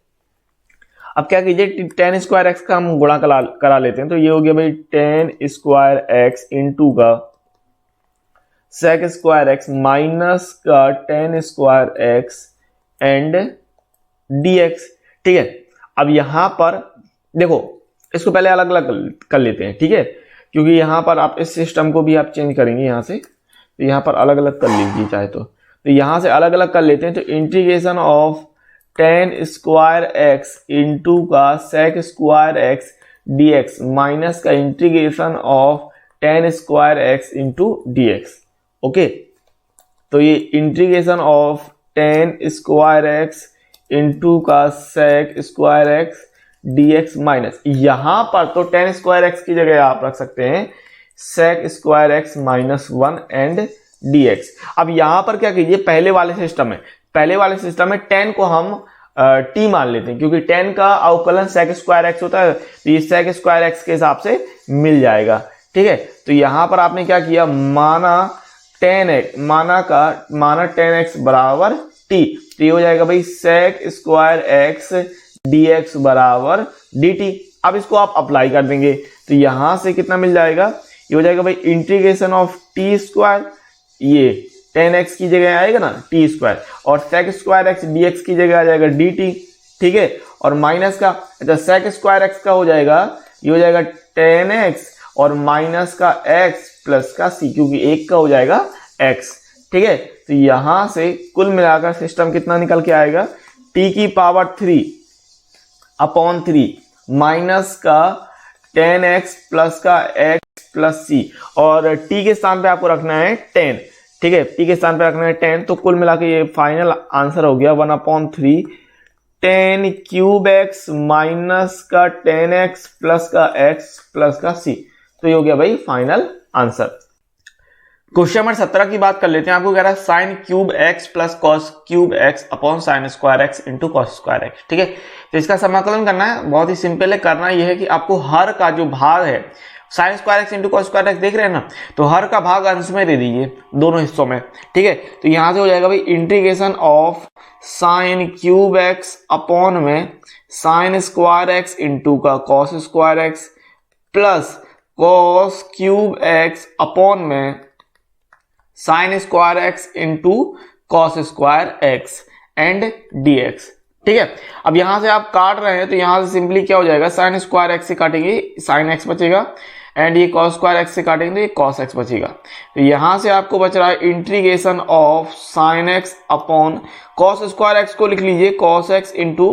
अब क्या कीजिए 10 स्क्वायर एक्स का हम गुणा करा लेते हैं, तो ये हो गया भाई 10 स्क्वायर एक्स इंटू का सेक स्क्वायर एक्स माइनस का 10 square x and D x, ठीक है। अब यहां पर देखो इसको पहले अलग अलग कर लेते हैं, ठीक है, क्योंकि यहां पर आप इस सिस्टम को भी आप चेंज करेंगे यहां से, तो यहां पर अलग अलग कर लीजिए चाहे तो यहां से अलग अलग कर लेते हैं। तो integration of 10 square x into का sec square x D x minus का integration of 10 square x into D x, okay. तो ये integration of 10 square x into का sec square x D x minus, यहां पर तो 10 स्क्वायर एक्स की जगह आप रख सकते हैं sec square x minus 1 and D x. अब यहां पर क्या कीजिए, पहले वाले सिस्टम में 10 को हम टी मान लेते हैं, क्योंकि 10 का अवकलन सेक स्क्वायर एक्स होता है, तो ये सेक स्क्वायर एक्स के हिसाब से मिल जाएगा, ठीक है। तो यहां पर आपने क्या किया, माना 10x बराबर टी, तो ये हो जाएगा भाई sec square x D X बराबर डी टी। अब इसको आप अप्लाई कर देंगे, तो यहां से कितना मिल जाएगा, ये हो जाएगा भाई इंटीग्रेशन ऑफ टी स्क्वायर, ये 10x की जगह आएगा ना टी स्क्वायर, और sec square x D X की जगह आ जाएगा डी टी, ठीक है, और माइनस का, अच्छा सेक स्क्वायर एक्स का हो जाएगा, ये हो जाएगा 10x और माइनस का x प्लस का c, क्योंकि एक का हो जाएगा x, ठीक है। तो यहां से कुल मिलाकर सिस्टम कितना निकल के आएगा, t की पावर 3 अपॉन 3 माइनस का 10x प्लस का x प्लस c, और t के स्थान पे आपको रखना है 10, ठीक है, t के स्थान पे रखना है 10, तो कुल मिला के ये फाइनल आंसर हो गया 1/3 10 क्यूब x माइनस का 10x प्लस का x प्लस का c, तो ये हो गया भाई फाइनल आंसर। क्वेश्चन नंबर 17 की बात कर लेते हैं। आपको कह रहा है sign cube x plus cos cube x upon sign square x into cos square X, ठीक है। तो इसका समाकलन करना है, बहुत ही सिंपल है। करना यह है कि आपको हर का जो भाग है sine square x into cos square x देख रहे हैं ना, तो हर का भाग अंश में दे दीजिए दोनों हिस्सों में, ठीक है। तो यहां से हो जाएगा भाई integration of sine cube x upon में साइन स्क्वायर एक्स इंटू का cos square x plus cos cube x upon में sine square x into cos square x and D x, ठीक है। अब यहां से आप काट रहे हैं, तो यहां से सिंपली क्या हो जाएगा, साइन स्क्वायर एक्स से काटेंगे साइन एक्स बचेगा, एंड ये कॉस स्क्वायर एक्स से काटेंगे तो ये कॉस एक्स बचेगा। तो यहां से आपको बच रहा है integration of sine x upon cos square x को लिख लीजिए cos x into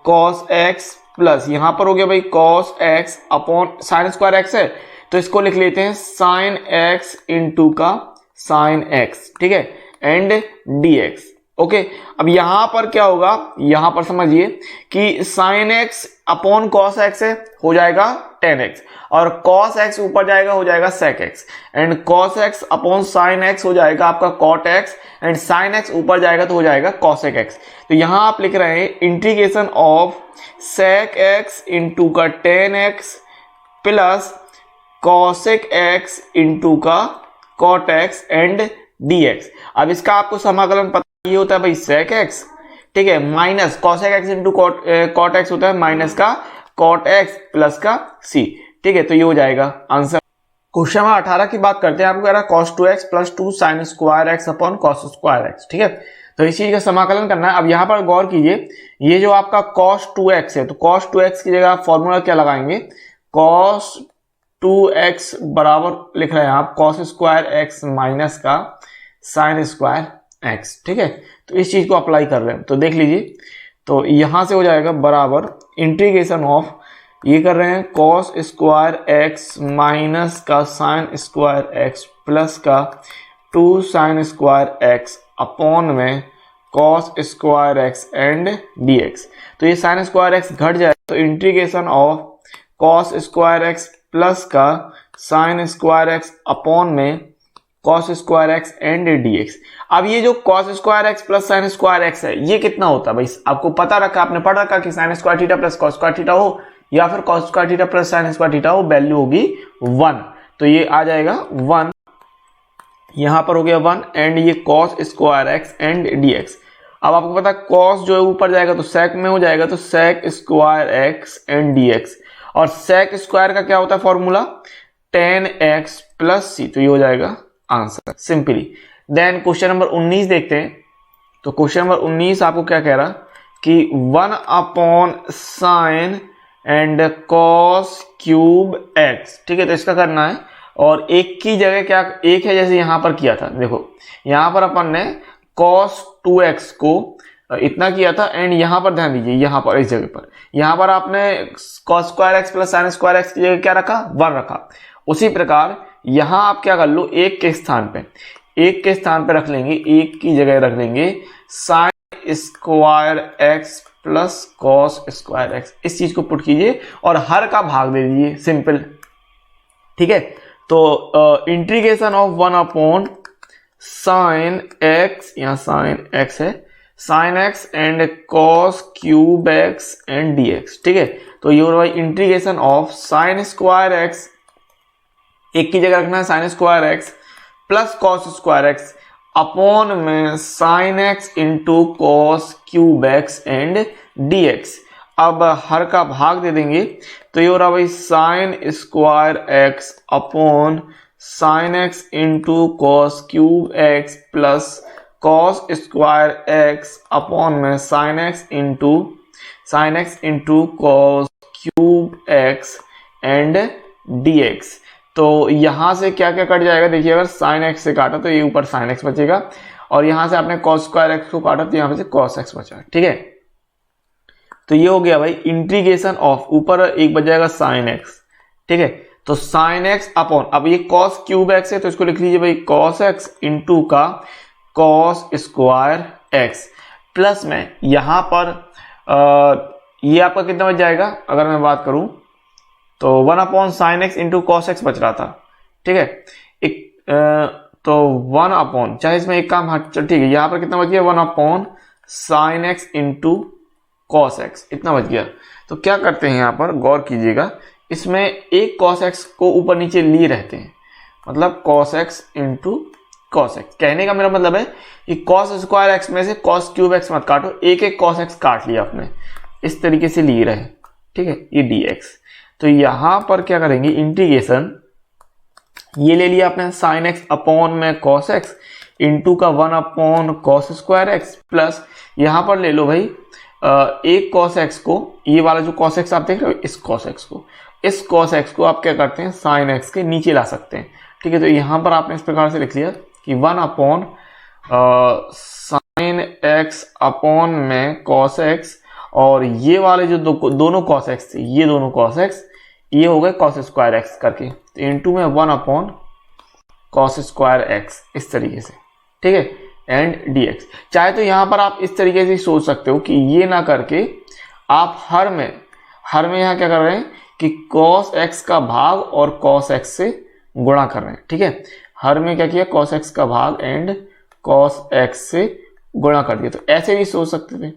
cos x plus यहां पर हो गया भाई cos X upon sign square x है, तो इसको लिख लेते हैं साइन एक्स इंटू का साइन एक्स, ठीक है, एंड डी एक्स, ओके। अब यहां पर क्या होगा, यहां पर समझिए कि sine x upon cos x है, हो जाएगा 10x, और कॉस एक्स ऊपर जाएगा हो जाएगा sec X, and cos X upon sine X हो जाएगा आपका cot x, and sine X ऊपर जाएगा तो हो जाएगा कॉसेक एक्स। तो यहां आप लिख रहे हैं integration of sec x into का 10x plus cosec x into का cot x and D x. अब इसका आपको समाकलन पता ये होता है भाई सेक एक्स, ठीक है, minus cosec x into cot X होता है माइनस का कॉट एक्स प्लस का सी, ठीक है। तो ये हो जाएगा आंसर। क्वेश्चन नंबर 18 की बात करते हैं। आपको कह रहा है cos 2x plus 2 sign square x upon cos square X, ठीक है। तो इस चीज का समाकलन करना है। अब यहां पर गौर कीजिए, ये जो आपका cos 2x है, तो cos 2x की जगह आप फॉर्मूला क्या लगाएंगे, cos 2x बराबर लिख रहे हैं आप cos स्क्वायर एक्स माइनस का साइन स्क्वायर एक्स। ठीक है, तो इस चीज को अप्लाई कर रहे हैं, तो देख लीजिए, तो यहां से हो जाएगा बराबर इंटीग्रेशन ऑफ, ये कर रहे हैं कॉस स्क्वायर एक्स माइनस का साइन स्क्वायर एक्स प्लस का 2 साइन स्क्वायर एक्स अपॉन में cos square x and dx। तो ये साइन स्क्वायर एक्स घट जाए तो integration of cos square x plus का साइन स्क्वायर एक्स अपॉन में cos square x and dx। अब ये जो cos square x plus sine square x है, ये कितना होता है भाई? आपको पता रखा, आपने पढ़ रखा कि sine square theta plus cos square theta हो या फिर cos square theta plus sine square theta हो, वैल्यू होगी 1। तो ये आ जाएगा 1, यहां पर हो गया 1 एंड ये cos square x and dx। अब आपको पता है कॉस जो है ऊपर जाएगा तो सेक में हो जाएगा, तो sec square x and dx। और सेक स्क्वायर का क्या होता है formula? tan x plus c। तो ये हो जाएगा answer simply. Then question number 19 देखते हैं। तो क्वेश्चन नंबर 19 आपको क्या कह रहा कि 1 upon sine and cos cube x. ठीक है, तो इसका करना है और एक की जगह क्या एक है, जैसे यहां पर किया था, देखो यहां पर अपन ने cos 2x को इतना किया था एंड यहां पर ध्यान दीजिए, यहां पर इस जगह पर, यहां पर आपने cos square x plus sine square x की जगह क्या रखा? 1 रखा। उसी प्रकार यहां आप क्या कर लो, एक के स्थान पे रख लेंगे, एक की जगह रख लेंगे sign square x plus cos square x. इस चीज को पुट कीजिए और हर का भाग दे दीजिए, सिंपल। ठीक है, तो integration of 1 upon sine x, यहां साइन एक्स है, sine x and cos cube x and dx। ठीक है, तो ये हो रहा है integration of sine square x, एक की जगह रखना है sine square x plus cos square x upon में sine x into cos cube x and dx। अब हर का भाग दे देंगे, तो ये हो रहा भाई sine square x upon sine x into cos cube x plus cos square x upon में sine x into cos cube x and dx। तो यहां से क्या क्या कट जाएगा? देखिए, अगर साइन एक्स से काटा तो ये ऊपर साइन एक्स बचेगा और यहां से आपने कॉस स्क्वायर एक्स को काटा तो यहां से कॉस एक्स बचा। ठीक है, तो ये हो गया भाई इंटीग्रेशन ऑफ, ऊपर एक बच जाएगा साइन एक्स। ठीक है, तो साइन एक्स अपॉन, अब ये कॉस क्यूब एक्स है तो इसको लिख लीजिए भाई कॉस एक्स इंटू का कॉस स्क्वायर एक्स प्लस में यहां पर ये आपका कितना बच जाएगा? अगर मैं बात करूं तो 1 upon sine x into cos x बच रहा था। ठीक है, तो 1 अपॉन, चाहे इसमें एक काम हट, ठीक है, यहां पर कितना बच गया? 1 upon sine x into cos x, इतना बच गया। तो क्या करते हैं, यहां पर गौर कीजिएगा, इसमें एक कॉस एक्स को ऊपर नीचे लिए रहते हैं, मतलब cos x into cos x. कहने का मेरा मतलब है कि कॉस स्क्वायर एक्स में से कॉस क्यूब एक्स मत काटो, एक एक कॉस एक्स काट लिया आपने, इस तरीके से लिए रहे। ठीक है, ये dx। तो यहां पर क्या करेंगे, इंटीग्रेशन, ये ले लिया आपने साइन एक्स अपॉन में कॉस एक्स इंटू का 1 upon cos square x plus यहां पर ले लो भाई एक कॉस एक्स को, ये वाला जो कॉस एक्स आप देख रहे हो, इस कॉस एक्स को आप क्या करते हैं, साइन एक्स के नीचे ला सकते हैं। ठीक है, तो यहां पर आपने इस प्रकार से लिख लिया कि 1 अपॉन साइन एक्स अपॉन में कॉस एक्स, और ये वाले जो दोनों कॉस एक्स थे, ये दोनों कॉस एक्स, ये हो गए कॉस स्क्वायर एक्स करके, तो इनटू में 1 अपॉन कॉस स्क्वायर एक्स, इस तरीके से। ठीक है, एंड dx। चाहे तो यहां पर आप इस तरीके से सोच सकते हो कि ये ना करके आप हर में यहां क्या कर रहे हैं कि cos x का भाग और cos x से गुणा कर रहे हैं। ठीक है, हर में क्या किया, cos x का भाग एंड cos x से गुणा कर दिया, तो ऐसे भी सोच सकते थे।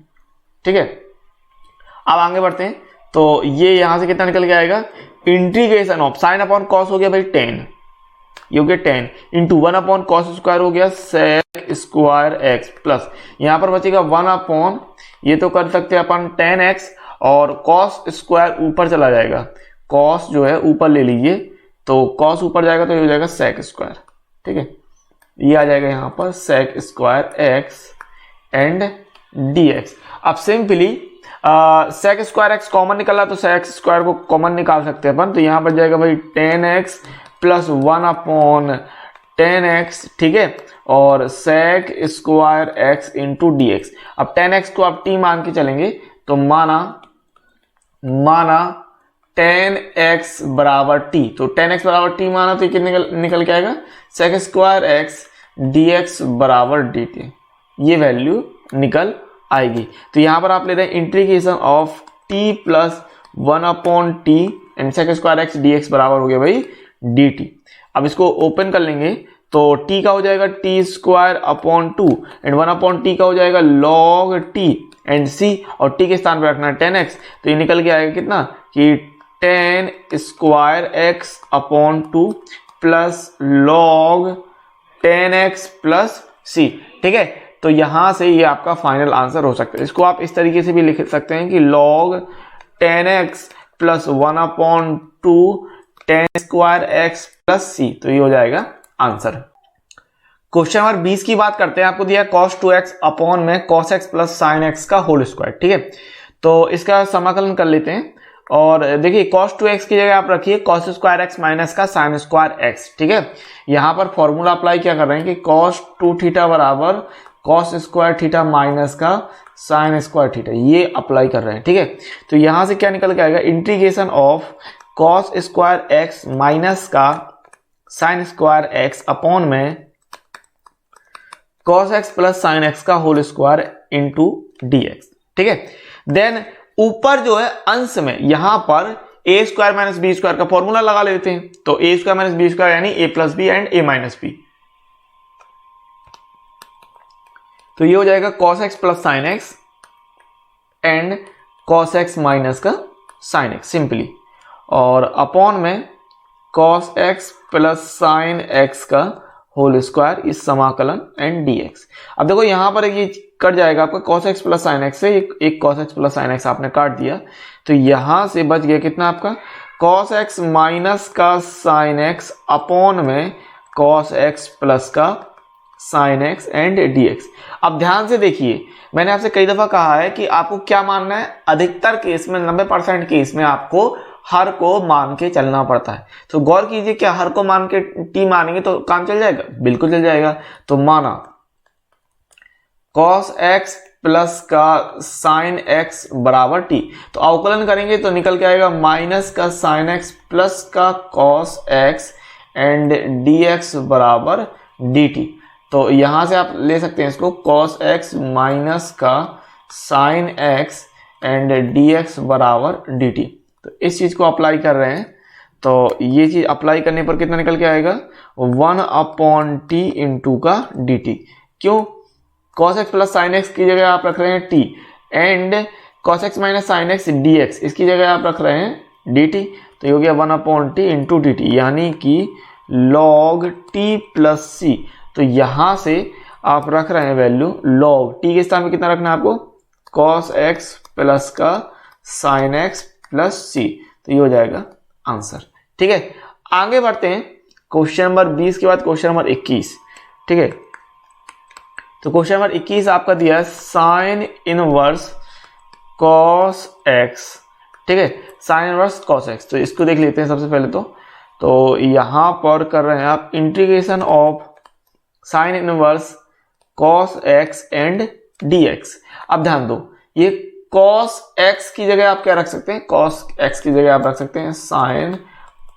ठीक है, अब आगे बढ़ते हैं। तो ये यहां से कितना निकल के आएगा, integration of sine upon cos हो गया भाई 10, ये हो गया 10 इंटू 1 अपॉन कॉस स्क्वायर हो गया सेक स्क्वायर एक्स प्लस यहां पर बचेगा 1 अपॉन, ये तो कर सकते हैं अपन tan x, और कॉस स्क्वायर ऊपर चला जाएगा, कॉस जो है ऊपर ले लीजिए, तो कॉस ऊपर जाएगा तो ये हो जाएगा सेक स्क्वायर। ठीक है, ये आ जाएगा यहां पर sec square x and dx। अब simply sec square X common निकला तो सेक स्क्वायर को कॉमन निकाल सकते हैं अपन, तो यहां पर जाएगा भाई tan x plus 1 upon 10x, ठीक है, और sec square x into D x. अब 10x को आप t मान के चलेंगे तो माना 10x बराबर t, तो 10x बराबर t माना तो कितने निकल के आएगा, sec स्क्वायर x dx बराबर dt, ये वैल्यू निकल आएगी। तो यहां पर आप ले रहे हैं integration of t plus 1/t and sec square x dx बराबर हो गया भाई dt। अब इसको ओपन कर लेंगे तो t का हो जाएगा t square upon 2 and 1/t का हो जाएगा log t एंड c, और t के स्थान पर रखना है 10x, तो ये निकल के आएगा कितना कि 10 square x upon 2 plus log 10x plus c, ठीक है। तो यहां से ये आपका फाइनल आंसर हो सकता है। इसको आप इस तरीके से भी लिख सकते हैं कि log 10x plus 1/2 10 square x plus c, तो ये हो जाएगा आंसर। क्वेश्चन नंबर 20 की बात करते हैं। आपको दिया cos 2x अपॉन में cos x plus sin x का होल स्क्वायर, ठीक है। तो इसका समाकलन कर लेते हैं और देखिए cos 2x की जगह आप रखिए cos स्क्वायर x माइनस का sin स्क्वायर x, ठीक है। यहां पर फॉर्मूला अप्लाई क्या कर रहे हैं कि cos 2 थीटा बराबर cos स्क्वायर थीटा माइनस का sin स्क्वायर थीटा, ये अप्लाई कर रहे हैं, ठीक है। तो यहां से क्या निकल के आएगा, integration of cos square x minus का sin स्क्वायर x अपॉन में cos x plus sin x का होल स्क्वायर इंटू dx, ठीक है। देन ऊपर जो है अंश में यहां पर a square minus B square का फॉर्मूला लगा लेते हैं। तो a square minus B square यानी a plus B and a minus B, तो ये हो जाएगा cos x plus sin x and cos x minus का sin x सिंपली, और अपॉन में cos x plus sin x का होल स्क्वायर इस समाकलन एंड dx। अब देखो यहां पर ये कट जाएगा आपका cos x plus sin x से, एक cos x plus sin x आपने काट दिया, तो यहां से बच गया कितना आपका cos x माइनस का sin x अपॉन में cos x प्लस का sin x एंड dx। अब ध्यान से देखिए, मैंने आपसे कई दफा कहा है कि आपको क्या मानना है, अधिकतर केस में 90% केस में आपको हर को मान के चलना पड़ता है। तो गौर कीजिए, क्या हर को मान के t मानेंगे तो काम चल जाएगा, बिल्कुल चल जाएगा। तो माना cos x प्लस का sin x बराबर t, तो अवकलन करेंगे तो निकल के आएगा माइनस का sin x प्लस का cos x एंड dx बराबर dt। तो यहां से आप ले सकते हैं इसको cos x माइनस का sin x एंड dx बराबर dt। तो इस चीज को अप्लाई कर रहे हैं, तो ये चीज अप्लाई करने पर कितना निकल के आएगा 1/t इंटू का dt। क्यों, cos x plus sin x की जगह आप रख रहे हैं t and cos x minus sin x dx, इसकी जगह आप रख रहे हैं dt, तो ये हो गया 1/t इंटू dt यानी कि log t प्लस c। तो यहां से आप रख रहे हैं वैल्यू log t के स्थान में कितना रखना है आपको, cos x प्लस का sin x प्लस c, तो ये हो जाएगा आंसर, ठीक है। आगे बढ़ते हैं क्वेश्चन नंबर 20 के बाद क्वेश्चन नंबर 21, ठीक है। तो क्वेश्चन नंबर 21 आपका दिया है sin इनवर्स cos x, ठीक है, sin इनवर्स cos x। तो इसको देख लेते हैं सबसे पहले तो यहां पर कर रहे हैं आप integration of sin inverse cos x and dx। अब ध्यान दो, ये cos x की जगह आप क्या रख सकते हैं, cos x की जगह आप रख सकते हैं sin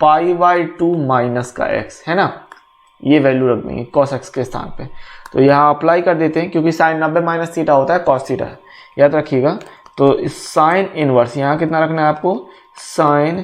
π/2 माइनस का x, है ना, ये वैल्यू रख देंगे cos x के स्थान पे। तो यहाँ अप्लाई कर देते हैं क्योंकि sin 90 माइनस थीटा होता है cos थीटा, याद रखिएगा। तो sin इनवर्स यहाँ कितना रखना है आपको, sin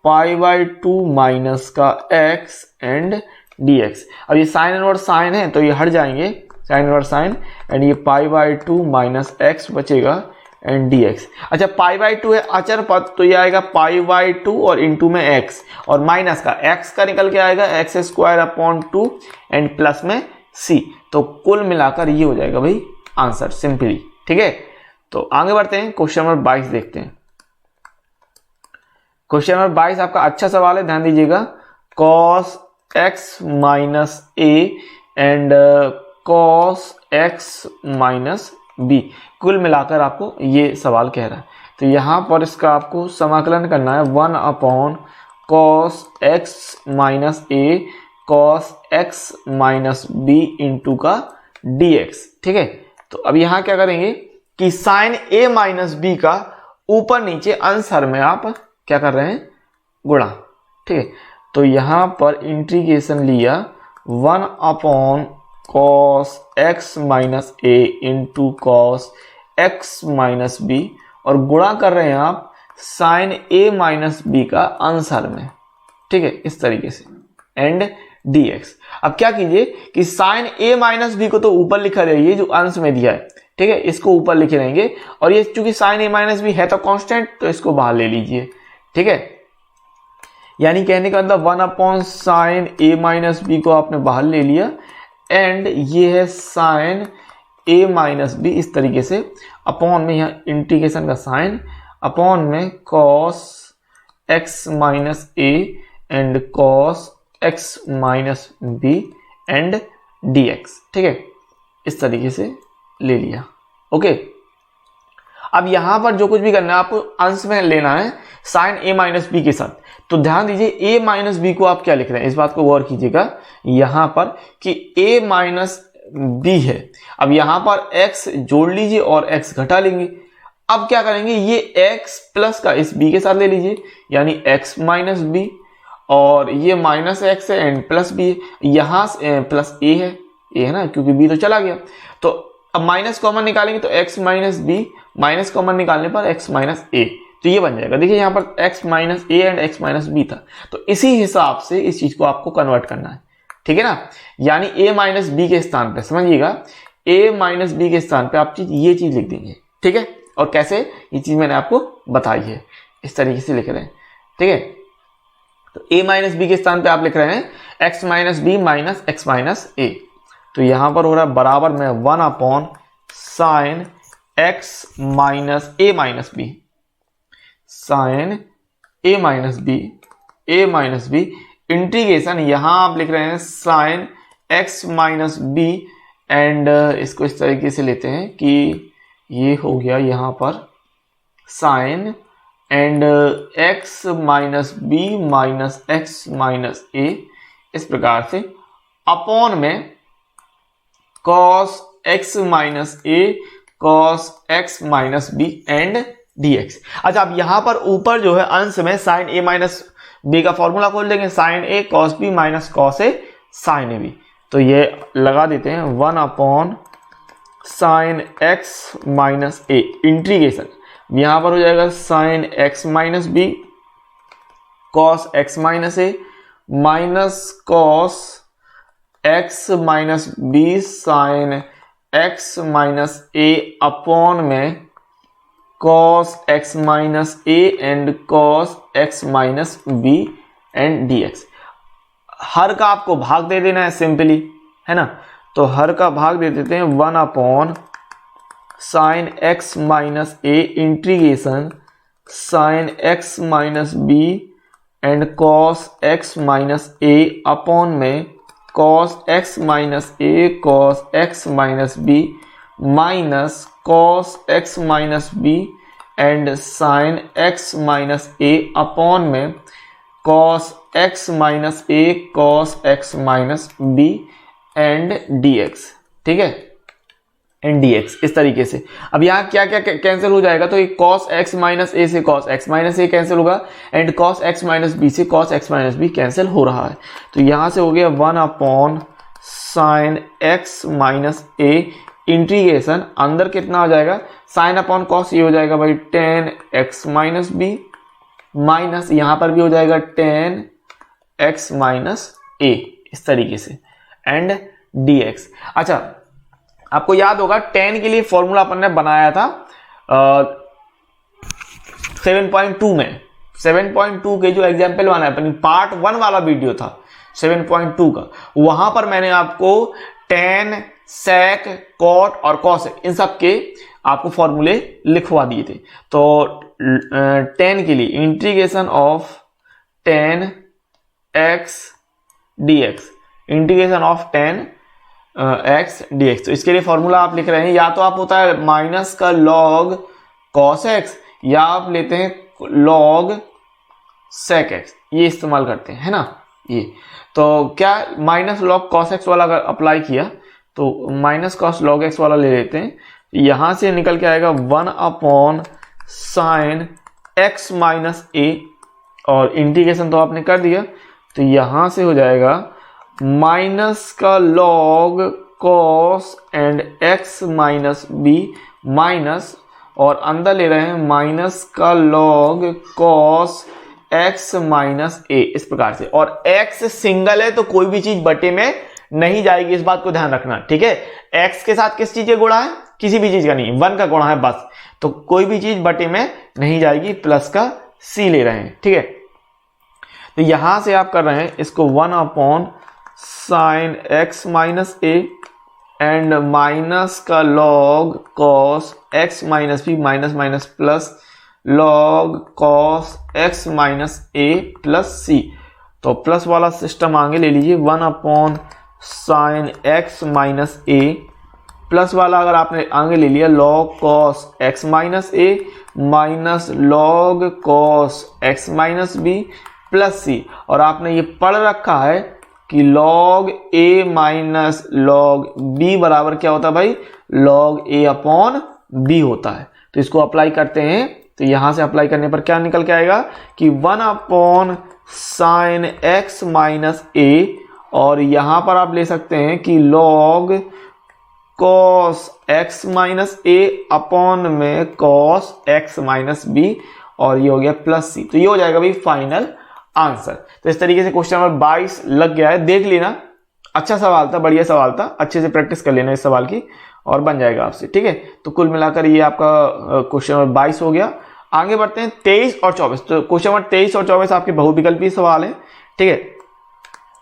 π/2 माइनस का x एंड dx। अब ये sin इनवर्स sin है तो ये हट जाएंगे, sin इनवर्स sin एंड ये π/2 माइनस x बचेगा एंड dx। अच्छा π/2 है अचर पद, तो ये आएगा π/2 और इंटू में x और माइनस का x का निकल के आएगा x square upon 2 and plus में c। तो कुल मिलाकर ये हो जाएगा भाई आंसर सिंपली, ठीक है। तो आगे बढ़ते हैं, क्वेश्चन नंबर 22 देखते हैं। क्वेश्चन नंबर 22 आपका अच्छा सवाल है, ध्यान दीजिएगा। cos x minus a and cos x minus b, कुल मिलाकर आपको ये सवाल कह रहा है। तो यहां पर इसका आपको समाकलन करना है 1/cos x minus a cos x minus B into का dx। ठीक है, तो अब यहां क्या करेंगे कि साइन a माइनस बी का ऊपर नीचे आंसर में आप क्या कर रहे हैं, गुणा। ठीक है, तो यहां पर इंटीग्रेशन लिया 1 upon cos x minus A into cos x minus B, और गुणा कर रहे हैं आप साइन ए माइनस बी का आंसर में। ठीक है, इस तरीके से, एंड dx। अब क्या कीजिए कि साइन a माइनस बी को तो ऊपर लिखा रहिए जो अंश में दिया है। ठीक है, इसको ऊपर लिखे रहेंगे, और ये चूंकि साइन a माइनस बी है तो कांस्टेंट, तो इसको बाहर ले लीजिए। ठीक है, यानी कहने का मतलब 1 upon sine a minus B को आपने बाहर ले लिया, एंड ये है साइन a माइनस बी, इस तरीके से अपॉन में यहाँ इंटीग्रेशन का साइन, अपॉन में cos x minus A and cos x minus B and dx। ठीक है, इस तरीके से ले लिया। ओके, अब यहां पर जो कुछ भी करना है आपको अंश में लेना है साइन a माइनस बी के साथ। तो ध्यान दीजिए a माइनस बी को आप क्या लिख रहे हैं, इस बात को गौर कीजिएगा यहां पर कि a माइनस बी है। अब यहां पर x जोड़ लीजिए और x घटा लेंगे। अब क्या करेंगे, ये x प्लस का इस b के साथ ले लीजिए, यानी x माइनस बी, और ये माइनस एक्स है एंड प्लस बी है, यहां प्लस ए है ना, क्योंकि b तो चला गया। तो अब माइनस कॉमन निकालेंगे तो x minus B, minus common निकालने पर x माइनस ए, तो ये बन जाएगा। देखिए यहाँ पर x minus A and x minus B था, तो इसी हिसाब से इस चीज को आपको कन्वर्ट करना है। ठीक है ना, यानी a माइनस बी के स्थान पे, समझिएगा, a माइनस बी के स्थान पे आप ये चीज लिख देंगे। ठीक है, और कैसे, ये चीज मैंने आपको बताई है, इस तरीके से लिख रहे हैं। ठीक है, तो a माइनस बी के स्थान पे आप लिख रहे हैं x minus B minus x minus A, तो यहां पर हो रहा है बराबर में 1 upon sine x minus A minus B, sine a minus B integration, यहां आप लिख रहे हैं sine x minus B, and इसको इस तरीके से लेते हैं कि ये हो गया यहां पर sine and x minus B minus x minus A, इस प्रकार से अपॉन में cos x minus A cos x minus B and dx। अच्छा, अब यहां पर ऊपर जो है अंश में साइन a माइनस बी का फॉर्मूला खोल देंगे, sine a cos b minus cos a sine a b, तो ये लगा देते हैं 1 upon sine x minus A integration, यहां पर हो जाएगा sine x minus B cos x minus A minus cos x minus B sine x minus A upon में cos x minus A and cos x minus B and dx। हर का आपको भाग दे देना है सिंपली, है ना, तो हर का भाग दे देते हैं 1 upon sine x minus A integration sine x minus B and cos x minus A upon में cos x minus A cos x minus B minus cos x minus B and sine x minus A upon में cos x minus A cos x minus B and dx। ठीक है, and dx, इस तरीके से। अब यहाँ क्या क्या कैंसिल हो जाएगा, तो ये cos x माइनस ए से cos x minus A cancel होगा, and cos x minus B से cos x minus B cancel हो रहा है, तो यहां से हो गया 1 upon sine x minus A integration, अंदर कितना हो जाएगा, साइन अपॉन कॉस, ये हो जाएगा भाई tan x minus B minus यहां पर भी हो जाएगा tan x माइनस ए, इस तरीके से, एंड dx। अच्छा, आपको याद होगा tan के लिए फॉर्मूला अपन ने बनाया था 7.2 में, 7.2 के जो एग्जाम्पल बनाया अपन, पार्ट 1 वाला वीडियो था 7.2 का, वहां पर मैंने आपको tan sec cot और cos इन सब के आपको फॉर्मूले लिखवा दिए थे। तो tan के लिए integration of tan x dx, integration of tan x dx, तो इसके लिए फॉर्मूला आप लिख रहे हैं, या तो आप होता है माइनस का log cos x, या आप लेते हैं log sec x, ये इस्तेमाल करते हैं, है ना, ये तो क्या माइनस लॉग कॉस एक्स वाला अगर अप्लाई किया तो माइनस कॉस लॉग एक्स वाला ले लेते हैं, यहां से निकल के आएगा 1/sin x माइनस ए, और इंटीग्रेशन तो आपने कर दिया, तो यहां से हो जाएगा माइनस का log cos and x minus B minus, और अंदर ले रहे हैं माइनस का log cos x minus A, इस प्रकार से। और x सिंगल है तो कोई भी चीज बटे में नहीं जाएगी, इस बात को ध्यान रखना, ठीक है। x के साथ किस चीज का गुणा है, किसी भी चीज का नहीं, 1 का गुणा है बस, तो कोई भी चीज बटे में नहीं जाएगी, प्लस का c ले रहे हैं, ठीक है। तो यहां से आप कर रहे हैं इसको 1/sin x minus A and minus का log cos x minus B minus minus plus log cos x minus A plus c। तो प्लस वाला सिस्टम आगे ले लीजिए, 1/sin x minus A, plus वाला अगर आपने आगे ले लिया log cos x minus A minus log cos x minus B plus c, और आपने ये पढ़ रखा है कि log a minus log b बराबर क्या होता है भाई, लॉग a अपॉन b होता है। तो इसको अप्लाई करते हैं, तो यहां से अप्लाई करने पर क्या निकल के आएगा कि 1/sin x माइनस ए, और यहां पर आप ले सकते हैं कि log cos x minus A upon में cos x माइनस बी, और ये हो गया प्लस सी। तो ये हो जाएगा भाई फाइनल आंसर। तो इस तरीके से क्वेश्चन नंबर 22 लग गया है, देख लेना, अच्छा सवाल था, बढ़िया सवाल था, अच्छे से प्रैक्टिस कर लेना इस सवाल की और बन जाएगा आपसे, ठीक है। तो कुल मिलाकर ये आपका क्वेश्चन नंबर 22 हो गया। आगे बढ़ते हैं 23 और 24। तो क्वेश्चन नंबर 23 और 24 आपके बहुविकल्पीय सवाल है, ठीक है।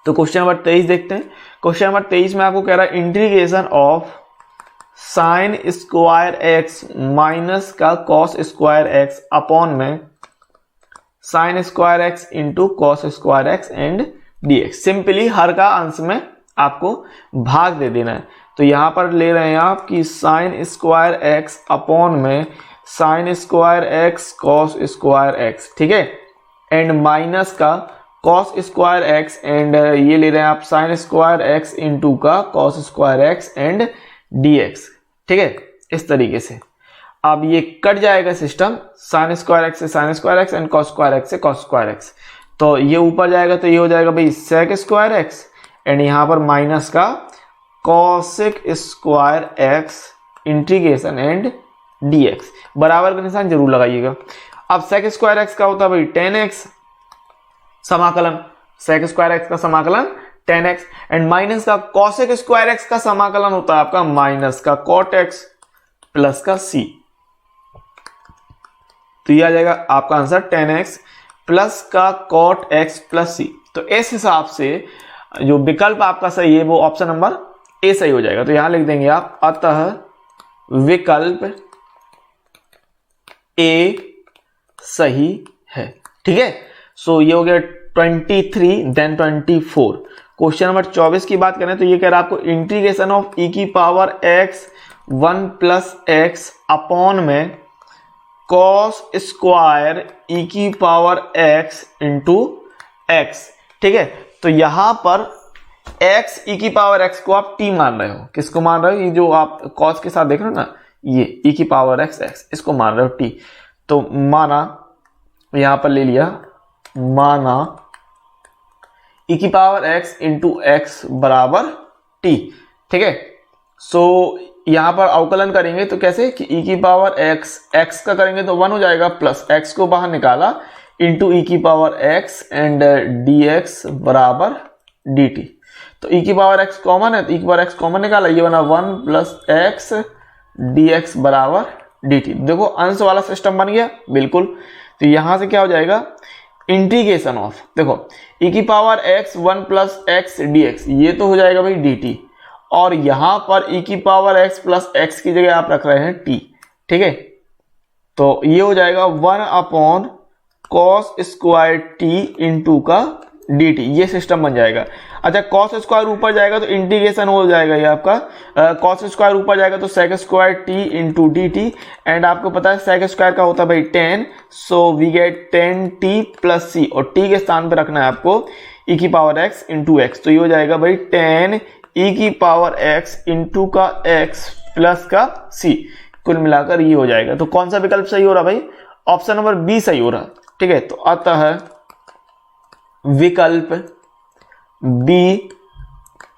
तो क्वेश्चन नंबर 23 देखते हैं। क्वेश्चन नंबर 23 में आपको कह रहा है integration of sine square x minus का कॉस स्क्वायर एक्स अपॉन में sine square x into cos square x and dx. Simply हर का अंश में आपको भाग दे देना है। तो यहां पर ले रहे हैं आप कि साइन स्क्वायर एक्स अपॉन में sine square X cos square X, ठीक है, एंड माइनस का कॉस स्क्वायर एक्स, एंड ये ले रहे हैं आप साइन स्क्वायर एक्स इंटू का cos square x and D X, ठीक है, इस तरीके से। अब ये कट जाएगा सिस्टम, साइन स्क्वायर एक्स से sine square x and cos square X से कॉस स्क्वायर एक्स, तो ये ऊपर जाएगा तो ये हो जाएगा भाई सेक स्क्वायर एक्स, एंड यहां पर माइनस का cosec square X integration and D X, बराबर का निशान जरूर लगाइएगा। अब सेक स्क्वायर एक्स का होता है भाई 10x समाकलन, सेक स्क्वायर एक्स का समाकलन 10x, एंड माइनस का कॉसेक स्क्वायर एक्स का समाकलन होता है आपका माइनस का कॉट एक्स प्लस का c। तो ये आ जाएगा आपका आंसर 10x प्लस का कॉट x प्लस c। तो इस हिसाब से जो विकल्प आपका सही है वो ऑप्शन नंबर ए सही हो जाएगा। तो यहां लिख देंगे आप अतः विकल्प ए सही है, ठीक है। सो ये हो गया 23 देन 24। क्वेश्चन नंबर 24 की बात करें तो ये कह रहा है आपको इंटीग्रेशन ऑफ e की power x 1 plus x upon में कॉस स्क्वायर e की पावर x इंटू एक्स, ठीक है। तो यहां पर x e की पावर x को आप t मान रहे हो, किसको मान रहे हो, ये जो आप cos के साथ देख रहे हो ना, ये e की पावर x x, इसको मान रहे हो t। तो माना यहां पर ले लिया, माना e की पावर x इंटू एक्स बराबर t, ठीक है। सो यहां पर अवकलन करेंगे तो कैसे कि e की पावर x x का करेंगे तो 1 हो जाएगा, प्लस x को बाहर निकाला इंटू e की पावर x एंड dx बराबर dt। तो e की पावर x कॉमन है, तो e की पावर x कॉमन निकाला, ये बना 1 प्लस एक्स dx बराबर dt। देखो अंश वाला सिस्टम बन गया बिल्कुल। तो यहां से क्या हो जाएगा इंटीग्रेशन ऑफ, देखो e की power x 1 plus x dx, ये तो हो जाएगा भाई dt, और यहां पर e की पावर x प्लस एक्स की जगह आप रख रहे हैं t, ठीक है। तो ये हो जाएगा 1 upon cos square t into का dt, ये सिस्टम बन जाएगा। अच्छा कॉस स्क्वायर ऊपर जाएगा तो इंटीग्रेशन हो जाएगा ये आपका, कॉस स्क्वायर ऊपर जाएगा तो sec square t into D T, and आपको पता है सेक स्क्वायर का होता है भाई 10, so we get 10t plus c, और t के स्थान पर रखना है आपको e की पावर x इंटू एक्स, तो ये हो जाएगा भाई 10 e की पावर x इंटू का x प्लस का c, कुल मिलाकर ये हो जाएगा। तो कौन सा विकल्प सही हो रहा भाई? ऑप्शन नंबर बी सही हो रहा। ठीक है, तो अतः विकल्प बी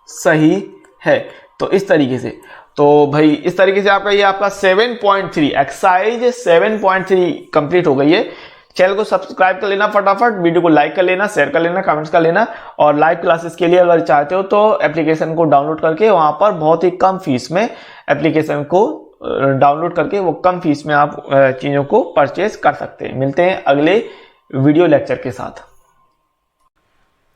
सही है। तो इस तरीके से, तो भाई इस तरीके से आपका ये आपका 7.3 एक्सरसाइज 7.3 कंप्लीट हो गई है। चैनल को सब्सक्राइब कर लेना फटाफट, वीडियो को लाइक कर लेना, शेयर कर लेना, कमेंट्स कर लेना, और लाइव क्लासेस के लिए अगर चाहते हो तो एप्लीकेशन को डाउनलोड करके वहां पर बहुत ही कम फीस में एप्लीकेशन को डाउनलोड करके वो कम फीस में आप चीजों को परचेज कर सकते हैं। मिलते हैं अगले वीडियो लेक्चर के साथ।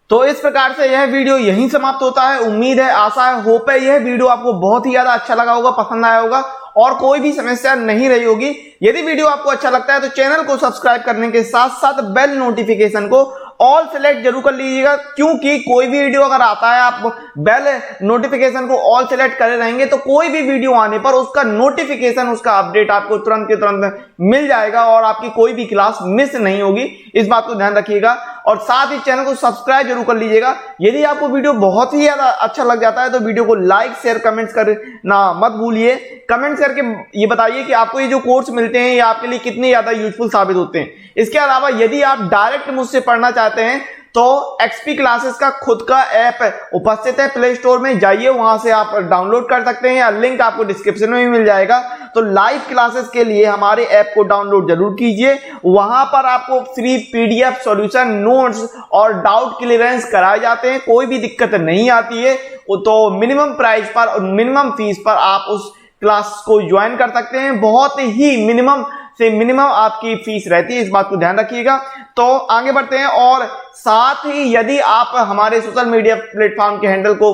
तो इस प्रकार से यह वीडियो यहीं समाप्त होता है। उम्मीद है, आशा है, होप है यह वीडियो आपको बहुत ही ज्यादा अच्छा लगा होगा, पसंद आया होगा और कोई भी समस्या नहीं रही होगी। यदि वीडियो आपको अच्छा लगता है तो चैनल को सब्सक्राइब करने के साथ साथ बेल नोटिफिकेशन को ऑल सेलेक्ट जरूर कर लीजिएगा, क्योंकि कोई भी वीडियो अगर आता है आप बेल नोटिफिकेशन को ऑल सेलेक्ट करे रहेंगे तो कोई भी वीडियो आने पर उसका नोटिफिकेशन, उसका अपडेट आपको तुरंत के तुरंत मिल जाएगा और आपकी कोई भी क्लास मिस नहीं होगी। इस बात को ध्यान रखिएगा और साथ ही चैनल को सब्सक्राइब जरूर कर लीजिएगा। यदि आपको वीडियो बहुत ही ज्यादा अच्छा लग जाता है तो वीडियो को लाइक शेयर कमेंट्स करना मत भूलिए। कमेंट्स करके ये बताइए कि आपको ये जो कोर्स मिलते हैं ये आपके लिए कितने ज्यादा यूजफुल साबित होते हैं। इसके अलावा यदि आप डायरेक्ट मुझसे पढ़ना चाहते हैं तो एक्सपी क्लासेस का खुद का ऐप उपस्थित है, प्ले स्टोर में जाइए, वहां से आप डाउनलोड कर सकते हैं या लिंक आपको डिस्क्रिप्शन में भी मिल जाएगा। तो लाइव क्लासेस के लिए हमारे ऐप को डाउनलोड जरूर कीजिए। वहां पर आपको फ्री पीडीएफ सॉल्यूशन, नोट्स और डाउट क्लियरेंस कराए जाते हैं, कोई भी दिक्कत नहीं आती है। तो मिनिमम प्राइस पर और मिनिमम फीस पर आप उस क्लास को ज्वाइन कर सकते हैं। बहुत ही मिनिमम से मिनिमम आपकी फीस रहती है, इस बात को ध्यान रखिएगा। तो आगे बढ़ते हैं और साथ ही यदि आप हमारे सोशल मीडिया प्लेटफॉर्म के हैंडल को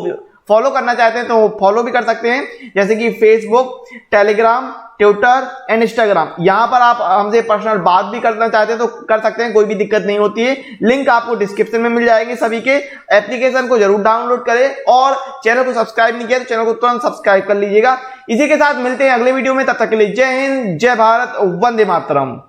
फॉलो करना चाहते हैं तो फॉलो भी कर सकते हैं, जैसे कि Facebook, Telegram, Twitter and Instagram. यहां पर आप हमसे पर्सनल बात भी करना चाहते हैं तो कर सकते हैं, कोई भी दिक्कत नहीं होती है। लिंक आपको डिस्क्रिप्शन में मिल जाएगी सभी के। एप्लीकेशन को जरूर डाउनलोड करें और चैनल को सब्सक्राइब नहीं किया तो चैनल को तुरंत सब्सक्राइब कर लीजिएगा। इसी के साथ मिलते हैं अगले वीडियो में, तब तक के लिए जय हिंद, जय भारत, वंदे मातरम।